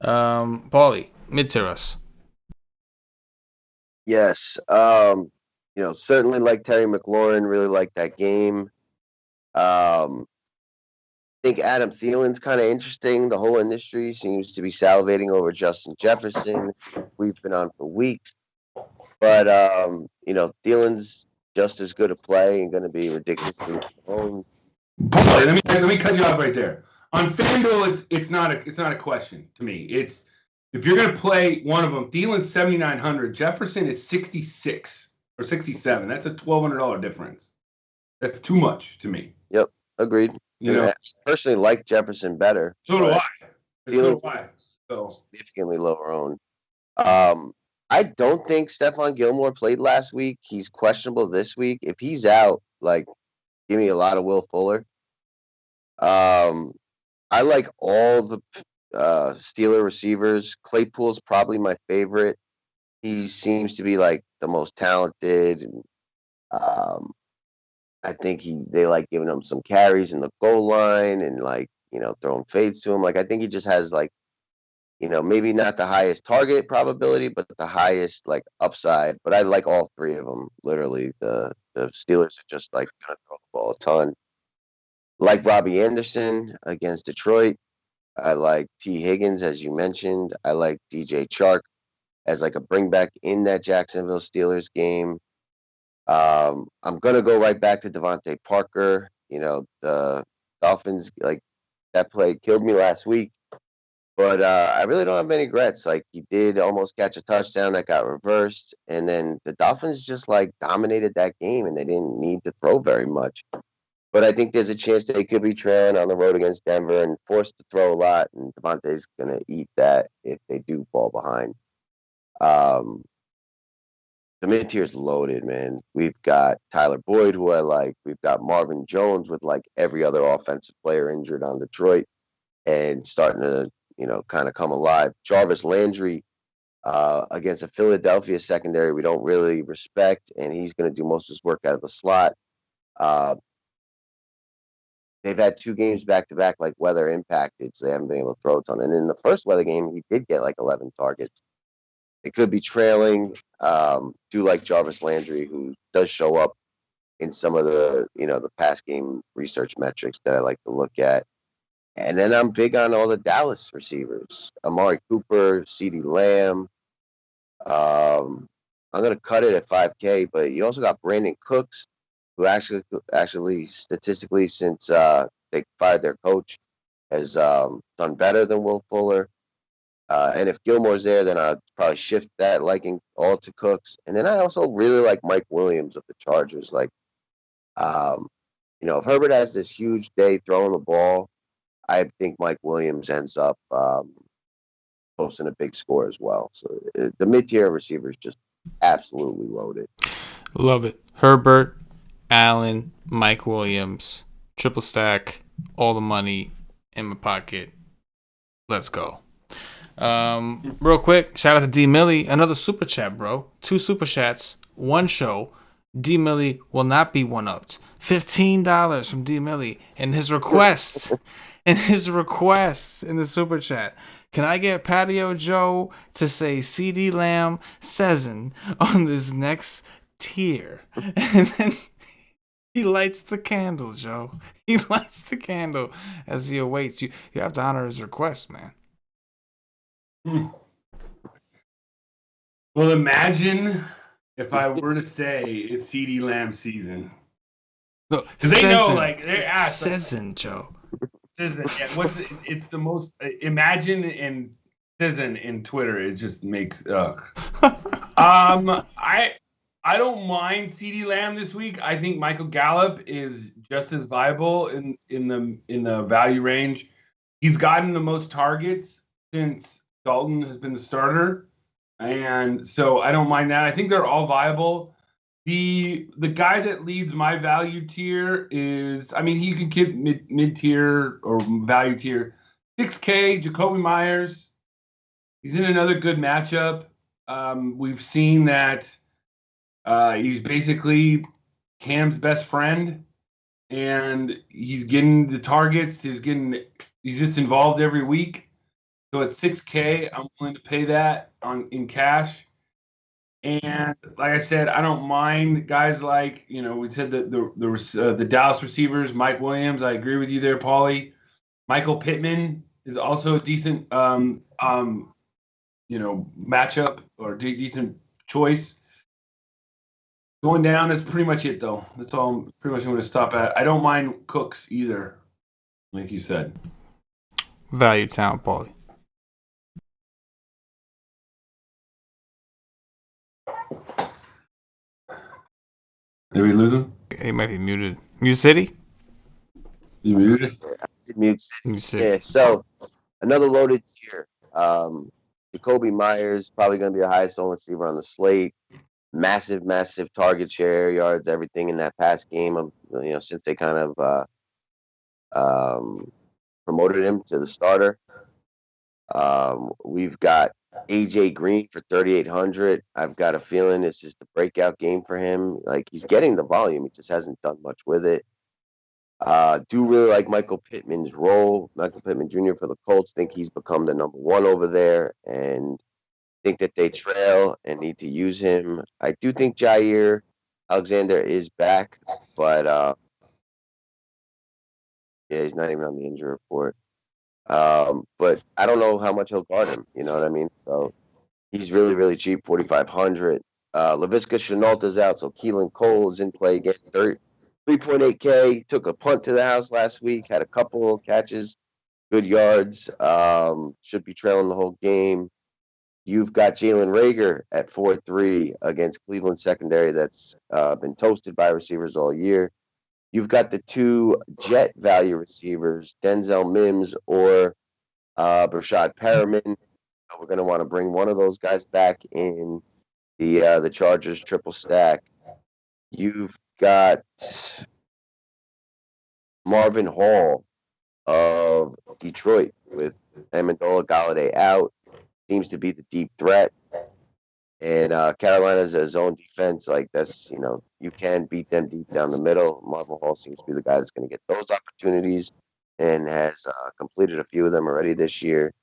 Paulie, mid-tier us. Yes. Certainly like Terry McLaurin, really like that game. I think Adam Thielen's kind of interesting. The whole industry seems to be salivating over Justin Jefferson. We've been on for weeks. But, Thielen's just as good a play and going to be ridiculously owned. Boy, let me cut you off right there. On FanDuel, it's not a question to me. It's if you're going to play one of them, Thielen's 7,900, Jefferson is 66 or 67. That's a $1,200 difference. That's too much to me. Yep, agreed. I personally like Jefferson better. So do I. Thielen's significantly lower owned. I don't think Stephon Gilmore played last week. He's questionable this week. If he's out, give me a lot of Will Fuller. I like all the Steeler receivers. Claypool's probably my favorite. He seems to be the most talented, and I think they like giving him some carries in the goal line and throwing fades to him. I think he just has maybe not the highest target probability, but the highest upside. But I like all three of them. Literally, the Steelers are just gonna throw the ball a ton. Like Robbie Anderson against Detroit. I like T. Higgins, as you mentioned. I like DJ Chark as a bring back in that Jacksonville Steelers game. I'm gonna go right back to Devontae Parker. The Dolphins that play killed me last week, but I really don't have many regrets. He did almost catch a touchdown that got reversed, and then the Dolphins just dominated that game, and they didn't need to throw very much. But I think there's a chance they could be trailing on the road against Denver and forced to throw a lot, and Devontae's gonna eat that if they do fall behind. The mid-tier's loaded, man. We've got Tyler Boyd, who I like. We've got Marvin Jones with every other offensive player injured on Detroit and starting to, kind of come alive. Jarvis Landry against a Philadelphia secondary we don't really respect, and he's going to do most of his work out of the slot. They've had 2 games back-to-back weather impacted, so they haven't been able to throw a ton. And in the first weather game, he did get 11 targets. It could be trailing. Do like Jarvis Landry, who does show up in some of the, the past game research metrics that I like to look at. And then I'm big on all the Dallas receivers. Amari Cooper, CeeDee Lamb. I'm going to cut it at 5K, but you also got Brandon Cooks, who actually statistically, since they fired their coach, has done better than Will Fuller. And if Gilmore's there, then I'd probably shift that liking all to Cooks. And then I also really like Mike Williams of the Chargers. If Herbert has this huge day throwing the ball, I think Mike Williams ends up posting a big score as well. So the mid-tier receiver is just absolutely loaded. Love it. Herbert, Allen, Mike Williams, triple stack, all the money in my pocket. Let's go. Real quick, shout out to D Millie, another super chat, bro. 2 super chats, 1 show. D Millie will not be one-upped. $15 from D Millie, and his request in the super chat. Can I get Patio Joe to say CeeDee Lamb Sezin on this next tier. And then he lights the candle, Joe. He lights the candle as he awaits. You have to honor his request, man. Well, imagine if I were to say it's CeeDee Lamb season. No, because they know, like, they're asked. Season, like, Joe. Season. Yeah, it's the most. Imagine and season in Twitter. It just makes. I don't mind CeeDee Lamb this week. I think Michael Gallup is just as viable in the value range. He's gotten the most targets since Dalton has been the starter, and so I don't mind that. I think they're all viable. The guy that leads my value tier is, I mean, he can get mid tier or value tier. 6K, Jacoby Myers. He's in another good matchup. We've seen that he's basically Cam's best friend, and he's getting the targets. He's just involved every week. So at 6K, I'm willing to pay that in cash. And like I said, I don't mind guys like, we said that the Dallas receivers, Mike Williams. I agree with you there, Paulie. Michael Pittman is also a decent, matchup or decent choice. Going down, that's pretty much it, though. That's all I'm pretty much going to stop at. I don't mind Cooks either, like you said. Value town, Paulie. Did we lose him? He might be muted. Mute City? You muted? Mute City. Yeah, so another loaded tier. Jacoby Myers, probably going to be the highest owned receiver on the slate. Massive target share, yards, everything in that past game. Since they kind of promoted him to the starter. We've got AJ Green for 3,800. I've got a feeling this is the breakout game for him. Like, he's getting the volume, he just hasn't done much with it. Do really like Michael Pittman's role. Michael Pittman Jr. for the Colts. Think he's become the number one over there, and think that they trail and need to use him. I do think Jair Alexander is back, but he's not even on the injury report. But I don't know how much he'll guard him. You know what I mean? So he's really, really cheap, 4,500. Laviska Shenaulta's out, so Keelan Cole is in play again. 3.8K. Took a punt to the house last week. Had a couple of catches, good yards. Should be trailing the whole game. You've got Jalen Reagor at 4.3 against Cleveland secondary that's been toasted by receivers all year. You've got the two jet value receivers, Denzel Mims or Brashad Perriman. We're going to want to bring one of those guys back in the Chargers triple stack. You've got Marvin Hall of Detroit with Amendola Galladay out. Seems to be the deep threat. And Carolina's a zone defense. Like, that's, you can beat them deep down the middle. Marvin Hall seems to be the guy that's going to get those opportunities and has completed a few of them already this year.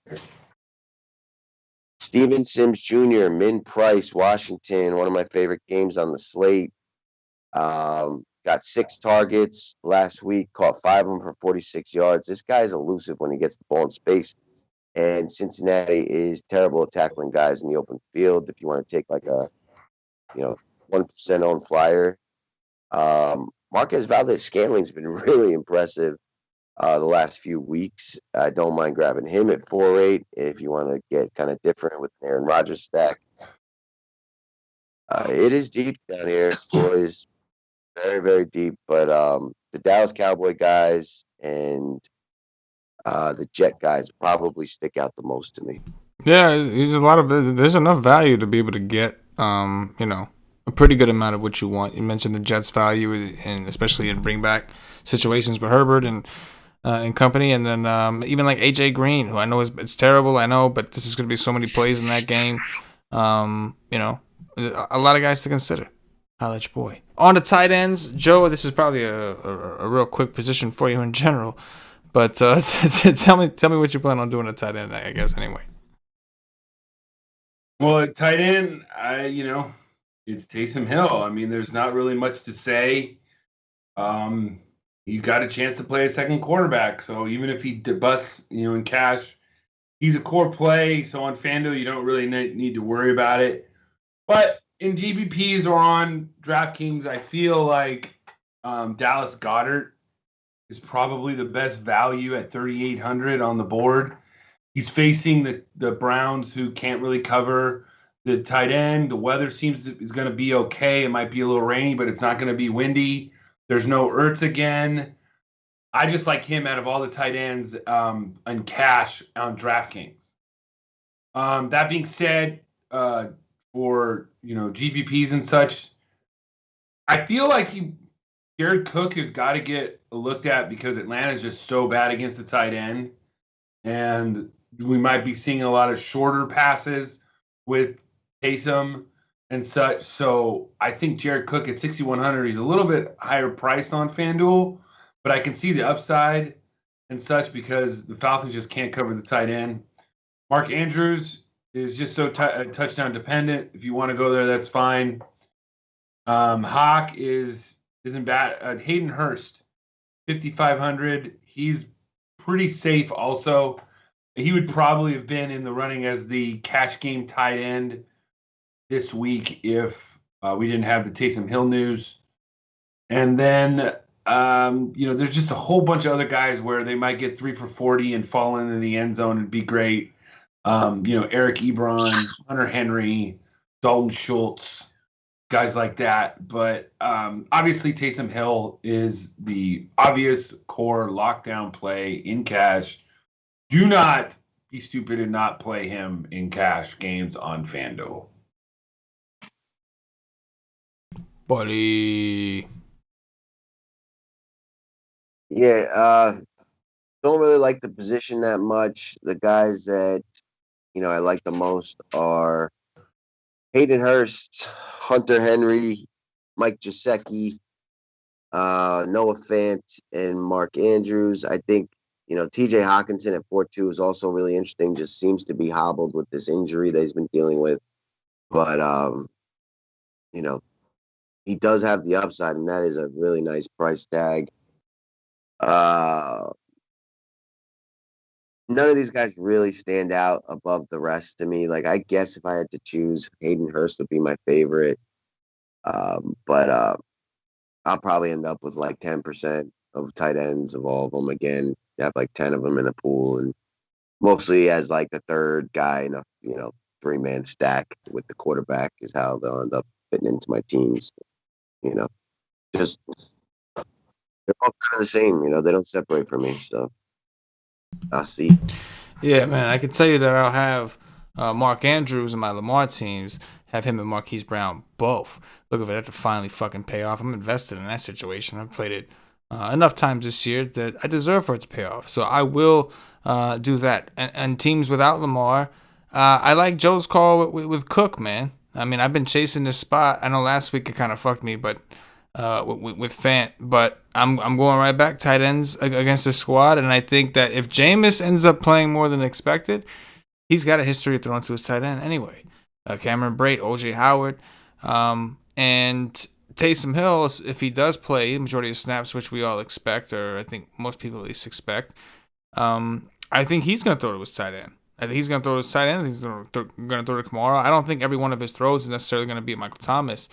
Steven Sims Jr., Min Price, Washington, one of my favorite games on the slate. Got 6 targets last week, caught 5 of them for 46 yards. This guy's elusive when he gets the ball in space. And Cincinnati is terrible at tackling guys in the open field. If you want to take like a, 1% owned flyer. Marquez Valdez-Scantling's been really impressive the last few weeks. I don't mind grabbing him at 4.8 if you want to get kind of different with an Aaron Rodgers stack. It is deep down here, boys. Very, very deep. But the Dallas Cowboy guys and the Jet guys probably stick out the most to me. Yeah, there's enough value to be able to get, a pretty good amount of what you want. You mentioned the Jets' value, and especially in bring back situations with Herbert and company, and then even like AJ Green, who I know it's terrible, I know, but this is going to be so many plays in that game. A lot of guys to consider. Holla at your boy. On to tight ends, Joe. This is probably a real quick position for you in general, but tell me what you plan on doing at tight end, I guess, anyway. Well, at tight end, it's Taysom Hill. I mean, there's not really much to say. You got a chance to play a second quarterback, so even if he busts, in cash, he's a core play. So on FanDuel, you don't really need to worry about it. But in GPPs or on DraftKings, I feel like Dallas Goedert is probably the best value at 3,800 on the board. He's facing the Browns, who can't really cover the tight end. The weather is going to be okay. It might be a little rainy, but it's not going to be windy. There's no Ertz again. I just like him out of all the tight ends in cash on DraftKings. That being said, for GPPs and such, I feel like Jared Cook has got to get looked at because Atlanta is just so bad against the tight end, and we might be seeing a lot of shorter passes with Taysom and such. So I think Jared Cook at 6,100, he's a little bit higher priced on FanDuel, but I can see the upside and such because the Falcons just can't cover the tight end. Mark Andrews is just so touchdown dependent. If you want to go there, that's fine. Hawk isn't bad. Hayden Hurst, 5,500. He's pretty safe also. He would probably have been in the running as the cash game tight end this week if we didn't have the Taysom Hill news. And then, there's just a whole bunch of other guys where they might get 3 for 40 and fall into the end zone and be great. Eric Ebron, Hunter Henry, Dalton Schultz, guys like that. But obviously Taysom Hill is the obvious core lockdown play in cash. Do not be stupid and not play him in cash games on FanDuel. Buddy. Yeah, don't really like the position that much. The guys that I like the most are Hayden Hurst, Hunter Henry, Mike Gesicki, Noah Fant, and Mark Andrews. I think TJ Hawkinson at 4-2 is also really interesting. Just seems to be hobbled with this injury that he's been dealing with, but he does have the upside, and that is a really nice price tag. None of these guys really stand out above the rest to me. Like, I guess if I had to choose, Hayden Hurst would be my favorite. But I'll probably end up with like 10% of tight ends of all of them. Again, have like 10 of them in a pool, and mostly as like the third guy in a 3-man stack with the quarterback is how they'll end up fitting into my teams. Just they're all kind of the same. They don't separate from me. So I'll see. Yeah, man, I can tell you that I'll have Mark Andrews and my Lamar teams have him and Marquise Brown both. Look at that to finally fucking pay off. I'm invested in that situation. I've played it enough times this year that I deserve for it to pay off. So I will do that. And teams without Lamar, I like Joe's call with Cook, man. I mean, I've been chasing this spot. I know last week it kind of fucked me, but with Fant, but I'm going right back tight ends against the squad, and I think that if Jameis ends up playing more than expected, he's got a history of throwing to his tight end anyway. Cameron Brate, OJ Howard, and Taysom Hill, if he does play the majority of snaps, which we all expect, or I think most people at least expect, I think he's going to throw to his tight end. I think he's going to throw to his tight end. He's going to throw to Kamara. I don't think every one of his throws is necessarily going to be Michael Thomas.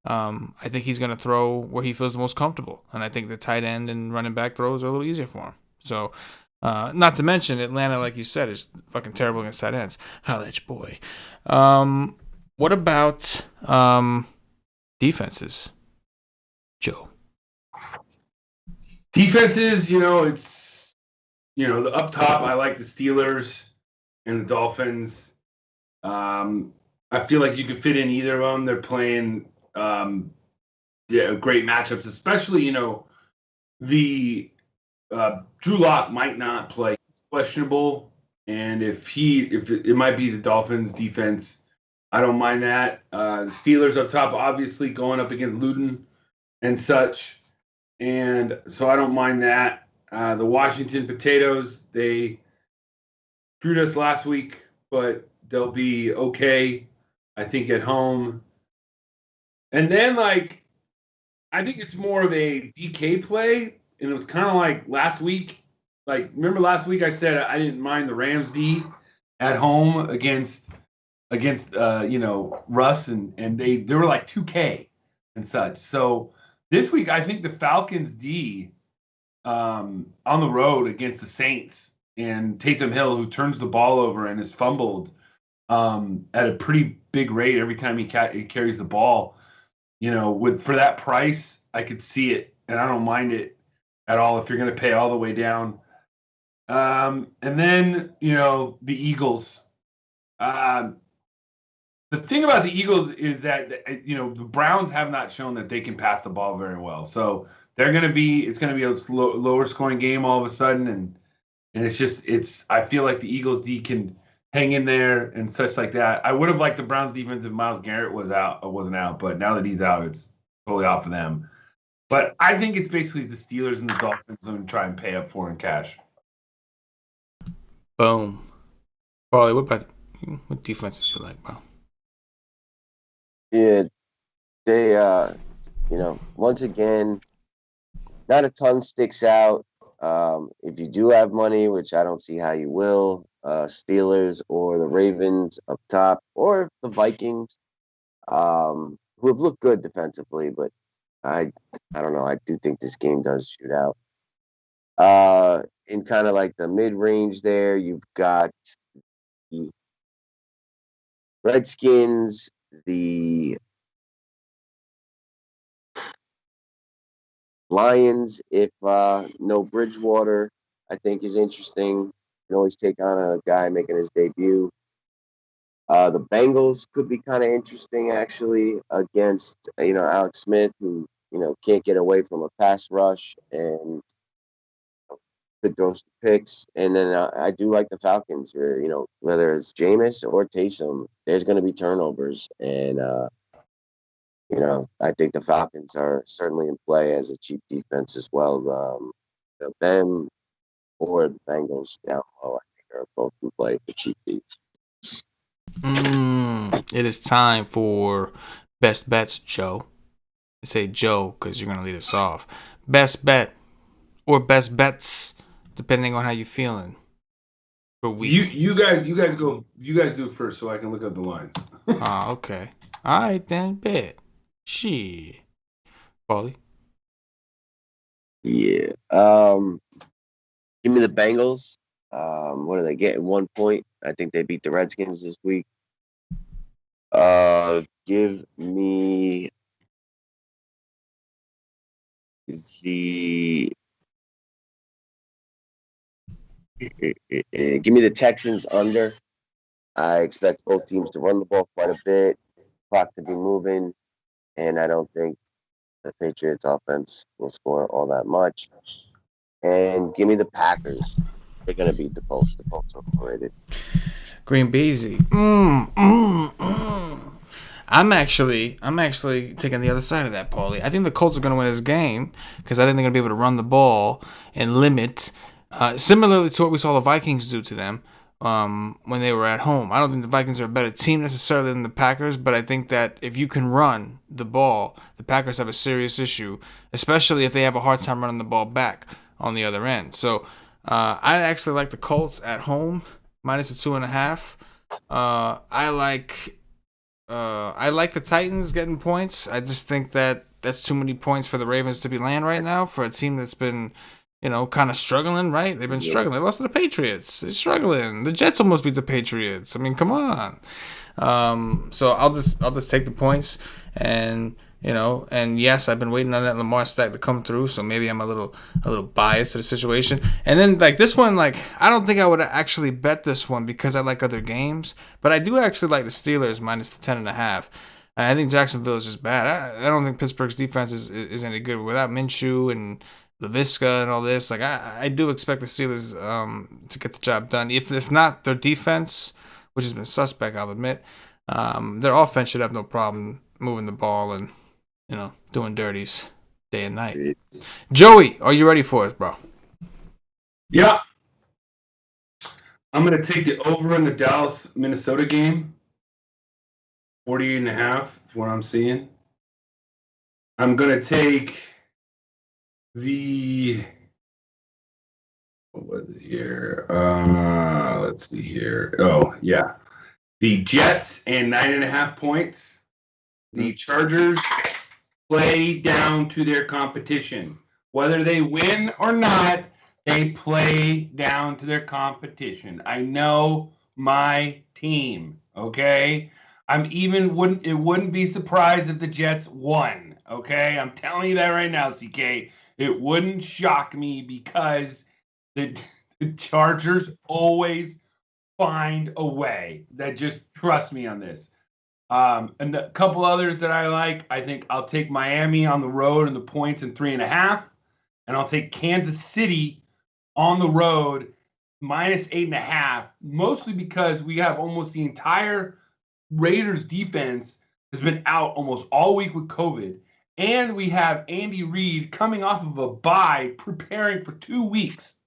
I think he's going to throw where he feels the most comfortable. And I think the tight end and running back throws are a little easier for him. So, not to mention, Atlanta, like you said, is fucking terrible against tight ends. Holla at your boy. What about defenses, Joe? Defenses, it's, the up top, I like the Steelers and the Dolphins. I feel like you could fit in either of them. They're playing great matchups, especially, the Drew Lock might not play. It's questionable. And if it might be the Dolphins defense, I don't mind that. The Steelers up top, obviously going up against Luton and such. And so I don't mind that. The Washington Potatoes, they screwed us last week, but they'll be okay, I think, at home. And then, like, I think it's more of a DK play. And it was kind of like last week. Like, remember last week I said I didn't mind the Rams D at home against Russ, and they were like 2K and such. So this week I think the Falcons D on the road against the Saints and Taysom Hill, who turns the ball over and is fumbled at a pretty big rate every time he carries the ball. For that price, I could see it, and I don't mind it at all if you're going to pay all the way down. And then the Eagles. The thing about the Eagles is that the Browns have not shown that they can pass the ball very well. So it's going to be a lower scoring game all of a sudden, and I feel like the Eagles D can hang in there and such like that. I would have liked the Browns defense if Myles Garrett wasn't out, but now that he's out, it's totally off of them. But I think it's basically the Steelers and the Dolphins I'm going to try and pay up for in cash. Boom. Paulie, what defenses you like, bro? Yeah, they once again, not a ton sticks out. If you do have money, which I don't see how you will, Steelers or the Ravens up top, or the Vikings, who have looked good defensively, but I don't know. I do think this game does shoot out. In kind of like the mid-range there, you've got the Redskins, the Lions, if no Bridgewater, I think is interesting. You can always take on a guy making his debut. The Bengals could be kind of interesting, actually, against Alex Smith, who can't get away from a pass rush and could throw some picks. And then I do like the Falcons, where whether it's Jameis or Taysom, there's going to be turnovers, and I think the Falcons are certainly in play as a cheap defense as well. Them or the Bengals down low, I think, are both in play for cheap defense. It is time for best bets, Joe. I say Joe because you're gonna lead us off. Best bet or best bets, depending on how you're feeling. For week. You guys go. You guys do it first, so I can look up the lines. Okay. All right then. Bet. Shit. Paulie. Yeah. Give me the Bengals. What are they getting? 1 point. I think they beat the Redskins this week. Give me the Texans under. I expect both teams to run the ball quite a bit, clock to be moving, and I don't think the Patriots offense will score all that much. And give me the Packers. They're going to beat the Colts. The Colts are overrated. Green Beezy. I'm actually taking the other side of that, Paulie. I think the Colts are going to win this game because I think they're going to be able to run the ball and limit, similarly to what we saw the Vikings do to them when they were at home. I don't think the Vikings are a better team necessarily than the Packers, but I think that if you can run the ball, the Packers have a serious issue, especially if they have a hard time running the ball back on the other end. So I actually like the Colts at home minus the 2.5. I like the Titans getting points. I just think that that's too many points for the Ravens to be laying right now for a team that's been, kind of struggling, right? They've been struggling. They lost to the Patriots. They're struggling. The Jets almost beat the Patriots. I mean, come on. So I'll just take the points, and yes, I've been waiting on that Lamar stack to come through, so maybe I'm a little biased to the situation. And then like this one, like I don't think I would actually bet this one because I like other games, but I do actually like the Steelers minus the 10.5. And I think Jacksonville is just bad. I don't think Pittsburgh's defense is any good without Minshew and LaVisca and all this. Like I do expect the Steelers to get the job done. If not their defense, which has been suspect, I'll admit, their offense should have no problem moving the ball and doing dirties day and night. Joey, are you ready for us, bro? Yeah. I'm going to take the over in the Dallas-Minnesota game. 48.5 is what I'm seeing. I'm going to take the what was it here? Let's see here. Oh, yeah. The Jets and 9.5 points. The Chargers play down to their competition. Whether they win or not, they play down to their competition. I know my team, okay? It wouldn't be surprised if the Jets won, okay? I'm telling you that right now, CK. It wouldn't shock me because the Chargers always find a way. That just trust me on this. And a couple others that I like. I think I'll take Miami on the road and the points in 3.5, and I'll take Kansas City on the road minus 8.5. Mostly because we have almost the entire Raiders defense has been out almost all week with COVID, and we have Andy Reid coming off of a bye, preparing for 2 weeks.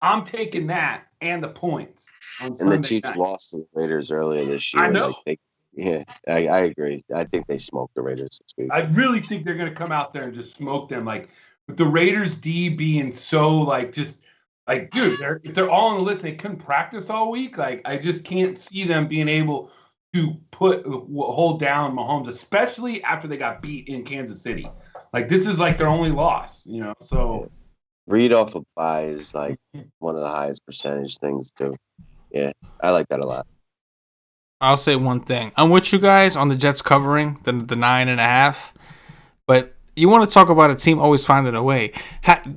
I'm taking that and the points on And Sunday the Chiefs night. lost to the Raiders earlier this year. I know. I agree. I think they smoked the Raiders this week. I really think they're going to come out there and just smoke them. Like, with the Raiders D being so, like, just, like, dude, if they're all on the list and they couldn't practice all week, like, I just can't see them being able to hold down Mahomes, especially after they got beat in Kansas City. Like, this is, like, their only loss, you know? So. Yeah. Read off a bye is, like, one of the highest percentage things, too. Yeah, I like that a lot. I'll say one thing. I'm with you guys on the Jets covering the 9.5, but you want to talk about a team always finding a way.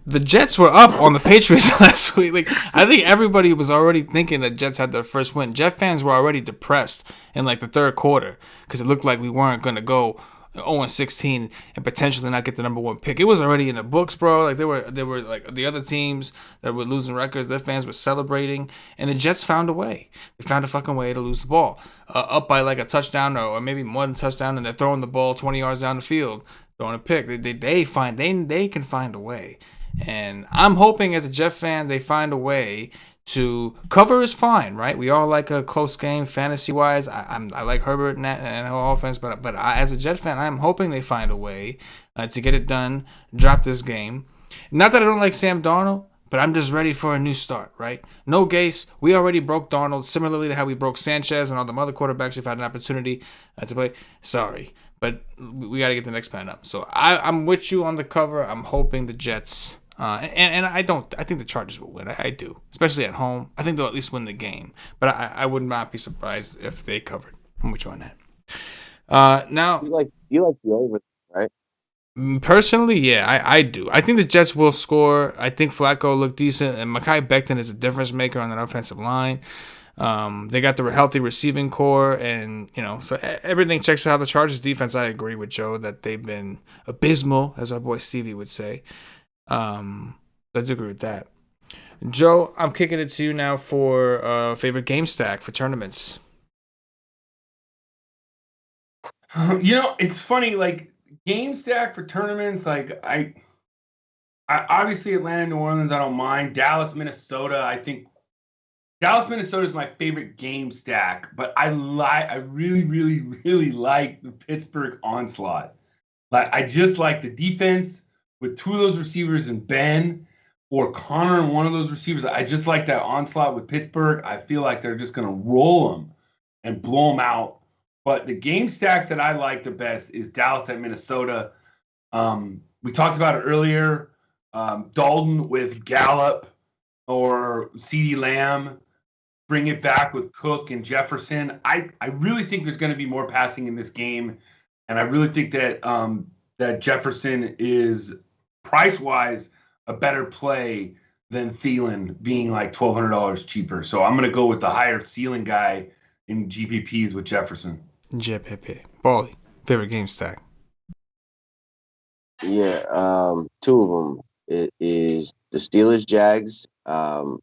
The Jets were up on the Patriots last week. Like, I think everybody was already thinking that Jets had their first win. Jet fans were already depressed in like the third quarter because it looked like we weren't going to go 0-16 and potentially not get the number 1 pick. It was already in the books, bro. Like, they were like the other teams that were losing records. Their fans were celebrating, and the Jets found a way. They found a fucking way to lose the ball, up by like a touchdown or maybe more than a touchdown, and they're throwing the ball 20 yards down the field, throwing a pick. They can find a way, and I'm hoping as a Jet fan they find a way to cover is fine, right? We all like a close game fantasy wise. I like Herbert and her offense, but as a Jet fan, I'm hoping they find a way to get it done, drop this game. Not that I don't like Sam Darnold, but I'm just ready for a new start, right? No Gase. We already broke Darnold, similarly to how we broke Sanchez and all the other quarterbacks we've had an opportunity to play. Sorry, but we got to get the next man up. So I'm with you on the cover. I'm hoping the Jets. And I think the Chargers will win. I do, especially at home. I think they'll at least win the game. But I would not be surprised if they covered. I'm with you on that. Now, you like the over, right? Personally, yeah, I do. I think the Jets will score. I think Flacco looked decent, and Mekhi Becton is a difference maker on that offensive line. They got the healthy receiving core, and so everything checks out. The Chargers defense, I agree with Joe that they've been abysmal, as our boy Stevie would say. I do agree with that. Joe, I'm kicking it to you now for favorite game stack for tournaments. It's funny, like, game stack for tournaments, like, I obviously Atlanta, New Orleans, I don't mind. Dallas, Minnesota, I think Dallas, Minnesota is my favorite game stack, but I really, really, really like the Pittsburgh onslaught. Like, I just like the defense with 2 of those receivers and Ben or Connor and one of those receivers. I just like that onslaught with Pittsburgh. I feel like they're just going to roll them and blow them out. But the game stack that I like the best is Dallas at Minnesota. We talked about it earlier. Dalton with Gallup or CeeDee Lamb. Bring it back with Cook and Jefferson. I really think there's going to be more passing in this game. And I really think that that Jefferson is price-wise a better play than Thielen being like $1,200 cheaper. So I'm going to go with the higher ceiling guy in GPPs with Jefferson. JPP. Paulie, favorite game stack? Yeah, 2 of them. It is the Steelers Jags. I'm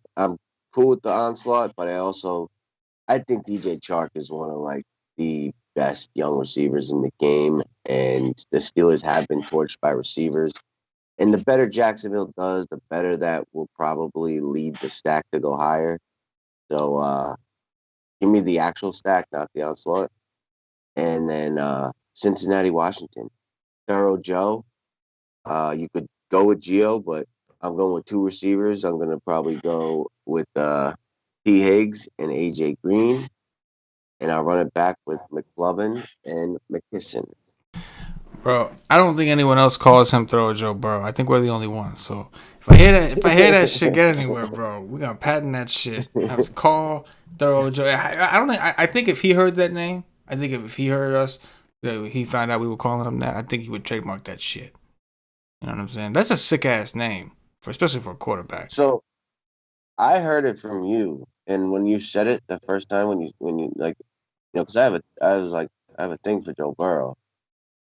cool with the onslaught, but I think DJ Chark is one of like the best young receivers in the game, and the Steelers have been torched by receivers. And the better Jacksonville does, the better that will probably lead the stack to go higher. So give me the actual stack, not the onslaught. And then Cincinnati, Washington. Thorough Joe. You could go with Gio, but I'm going with 2 receivers. I'm going to probably go with T. Higgs and AJ Green, and I'll run it back with McLovin and McKisson. Bro, I don't think anyone else calls him Throw Joe Burrow. I think we're the only ones. So if I hear that shit get anywhere, bro, we're gonna patent that shit. Have to call Throw Joe. I don't know. I think if he heard that name, I think if he heard us, he found out we were calling him that, I think he would trademark that shit. You know what I'm saying? That's a sick ass name, especially for a quarterback. So I heard it from you, and when you said it the first time, when you like, because I have a thing for Joe Burrow.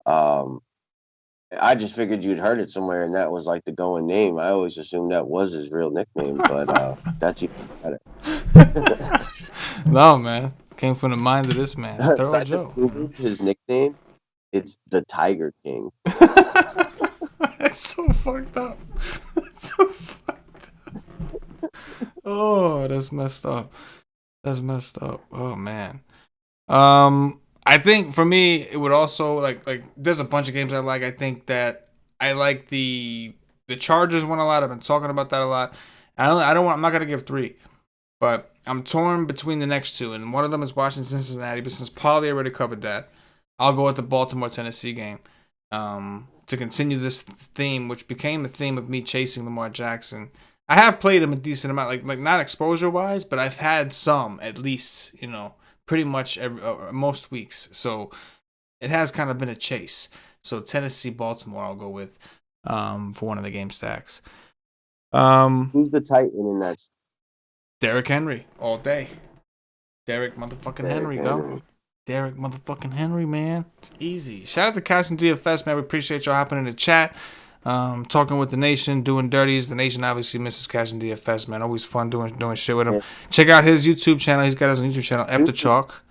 I just figured you'd heard it somewhere, and that was like the going name. I always assumed that was his real nickname, but that's even better. No, man, came from the mind of this man, So Thorough I just Joe. googled his nickname. It's the Tiger King. That's so fucked up. That's so fucked up. Oh, that's messed up. That's messed up. Oh man. I think for me it would also like there's a bunch of games I like. I think that I like the Chargers won a lot. I've been talking about that a lot. I'm not gonna give 3, but I'm torn between the next 2, and one of them is Washington Cincinnati. But since Paulie already covered that, I'll go with the Baltimore Tennessee game. To continue this theme, which became the theme of me chasing Lamar Jackson. I have played him a decent amount, like not exposure wise, but I've had some at least, pretty much most weeks. So it has kind of been a chase. So Tennessee, Baltimore, I'll go with for one of the game stacks. Who's the Titan in that? Derrick Henry all day. Derrick motherfucking Henry, go. Derrick motherfucking Henry, man. It's easy. Shout out to Cash and DFS, man. We appreciate y'all hopping in the chat. Talking with the nation, doing dirties. The nation obviously misses Cash and DFS, man. Always fun doing shit with him. Check out his YouTube channel. He's got his own YouTube channel, After Chalk.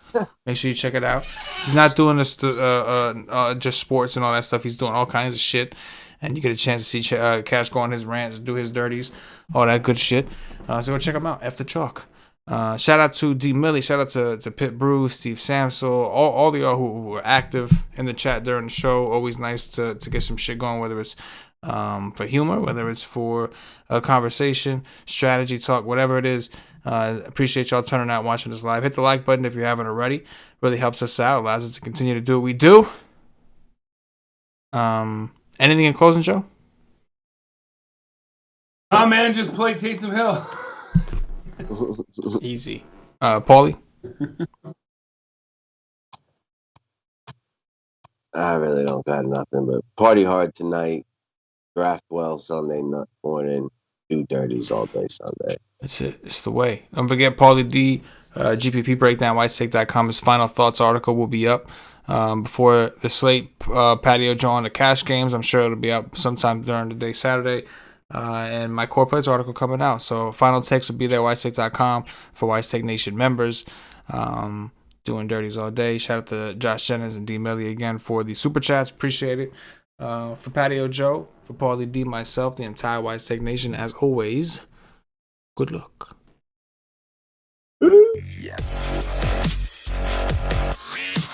Make sure you check it out. He's not doing this just sports and all that stuff. He's doing all kinds of shit. And you get a chance to see Cash go on his rants, do his dirties, all that good shit. So go check him out, After Chalk. Shout out to D Millie, shout out to Pit Brew, Steve Samsel, all of y'all who were active in the chat during the show. Always nice to get some shit going, whether it's for humor, whether it's for a conversation, strategy talk, whatever it is. Appreciate y'all turning out, watching this live. Hit the like button if you haven't already. Really helps us out, allows us to continue to do what we do. Anything in closing, Joe? Oh man, just play Taysom Hill. Easy. Paulie? I really don't got nothing, but party hard tonight, draft well Sunday morning, do dirties all day Sunday. That's it. It's the way. Don't forget Paulie D, GPP breakdown, whitestake.com. His final thoughts article will be up before the slate. Patio Joe on the cash games. I'm sure it'll be up sometime during the day Saturday. And my core plays article coming out. So final takes will be there, whitestake.com for White Stake Nation members. Doing dirties all day. Shout out to Josh Jennings and D Millie again for the super chats. Appreciate it. For Patio Joe, for Paulie D, myself, the entire White Stake Nation, as always, good luck.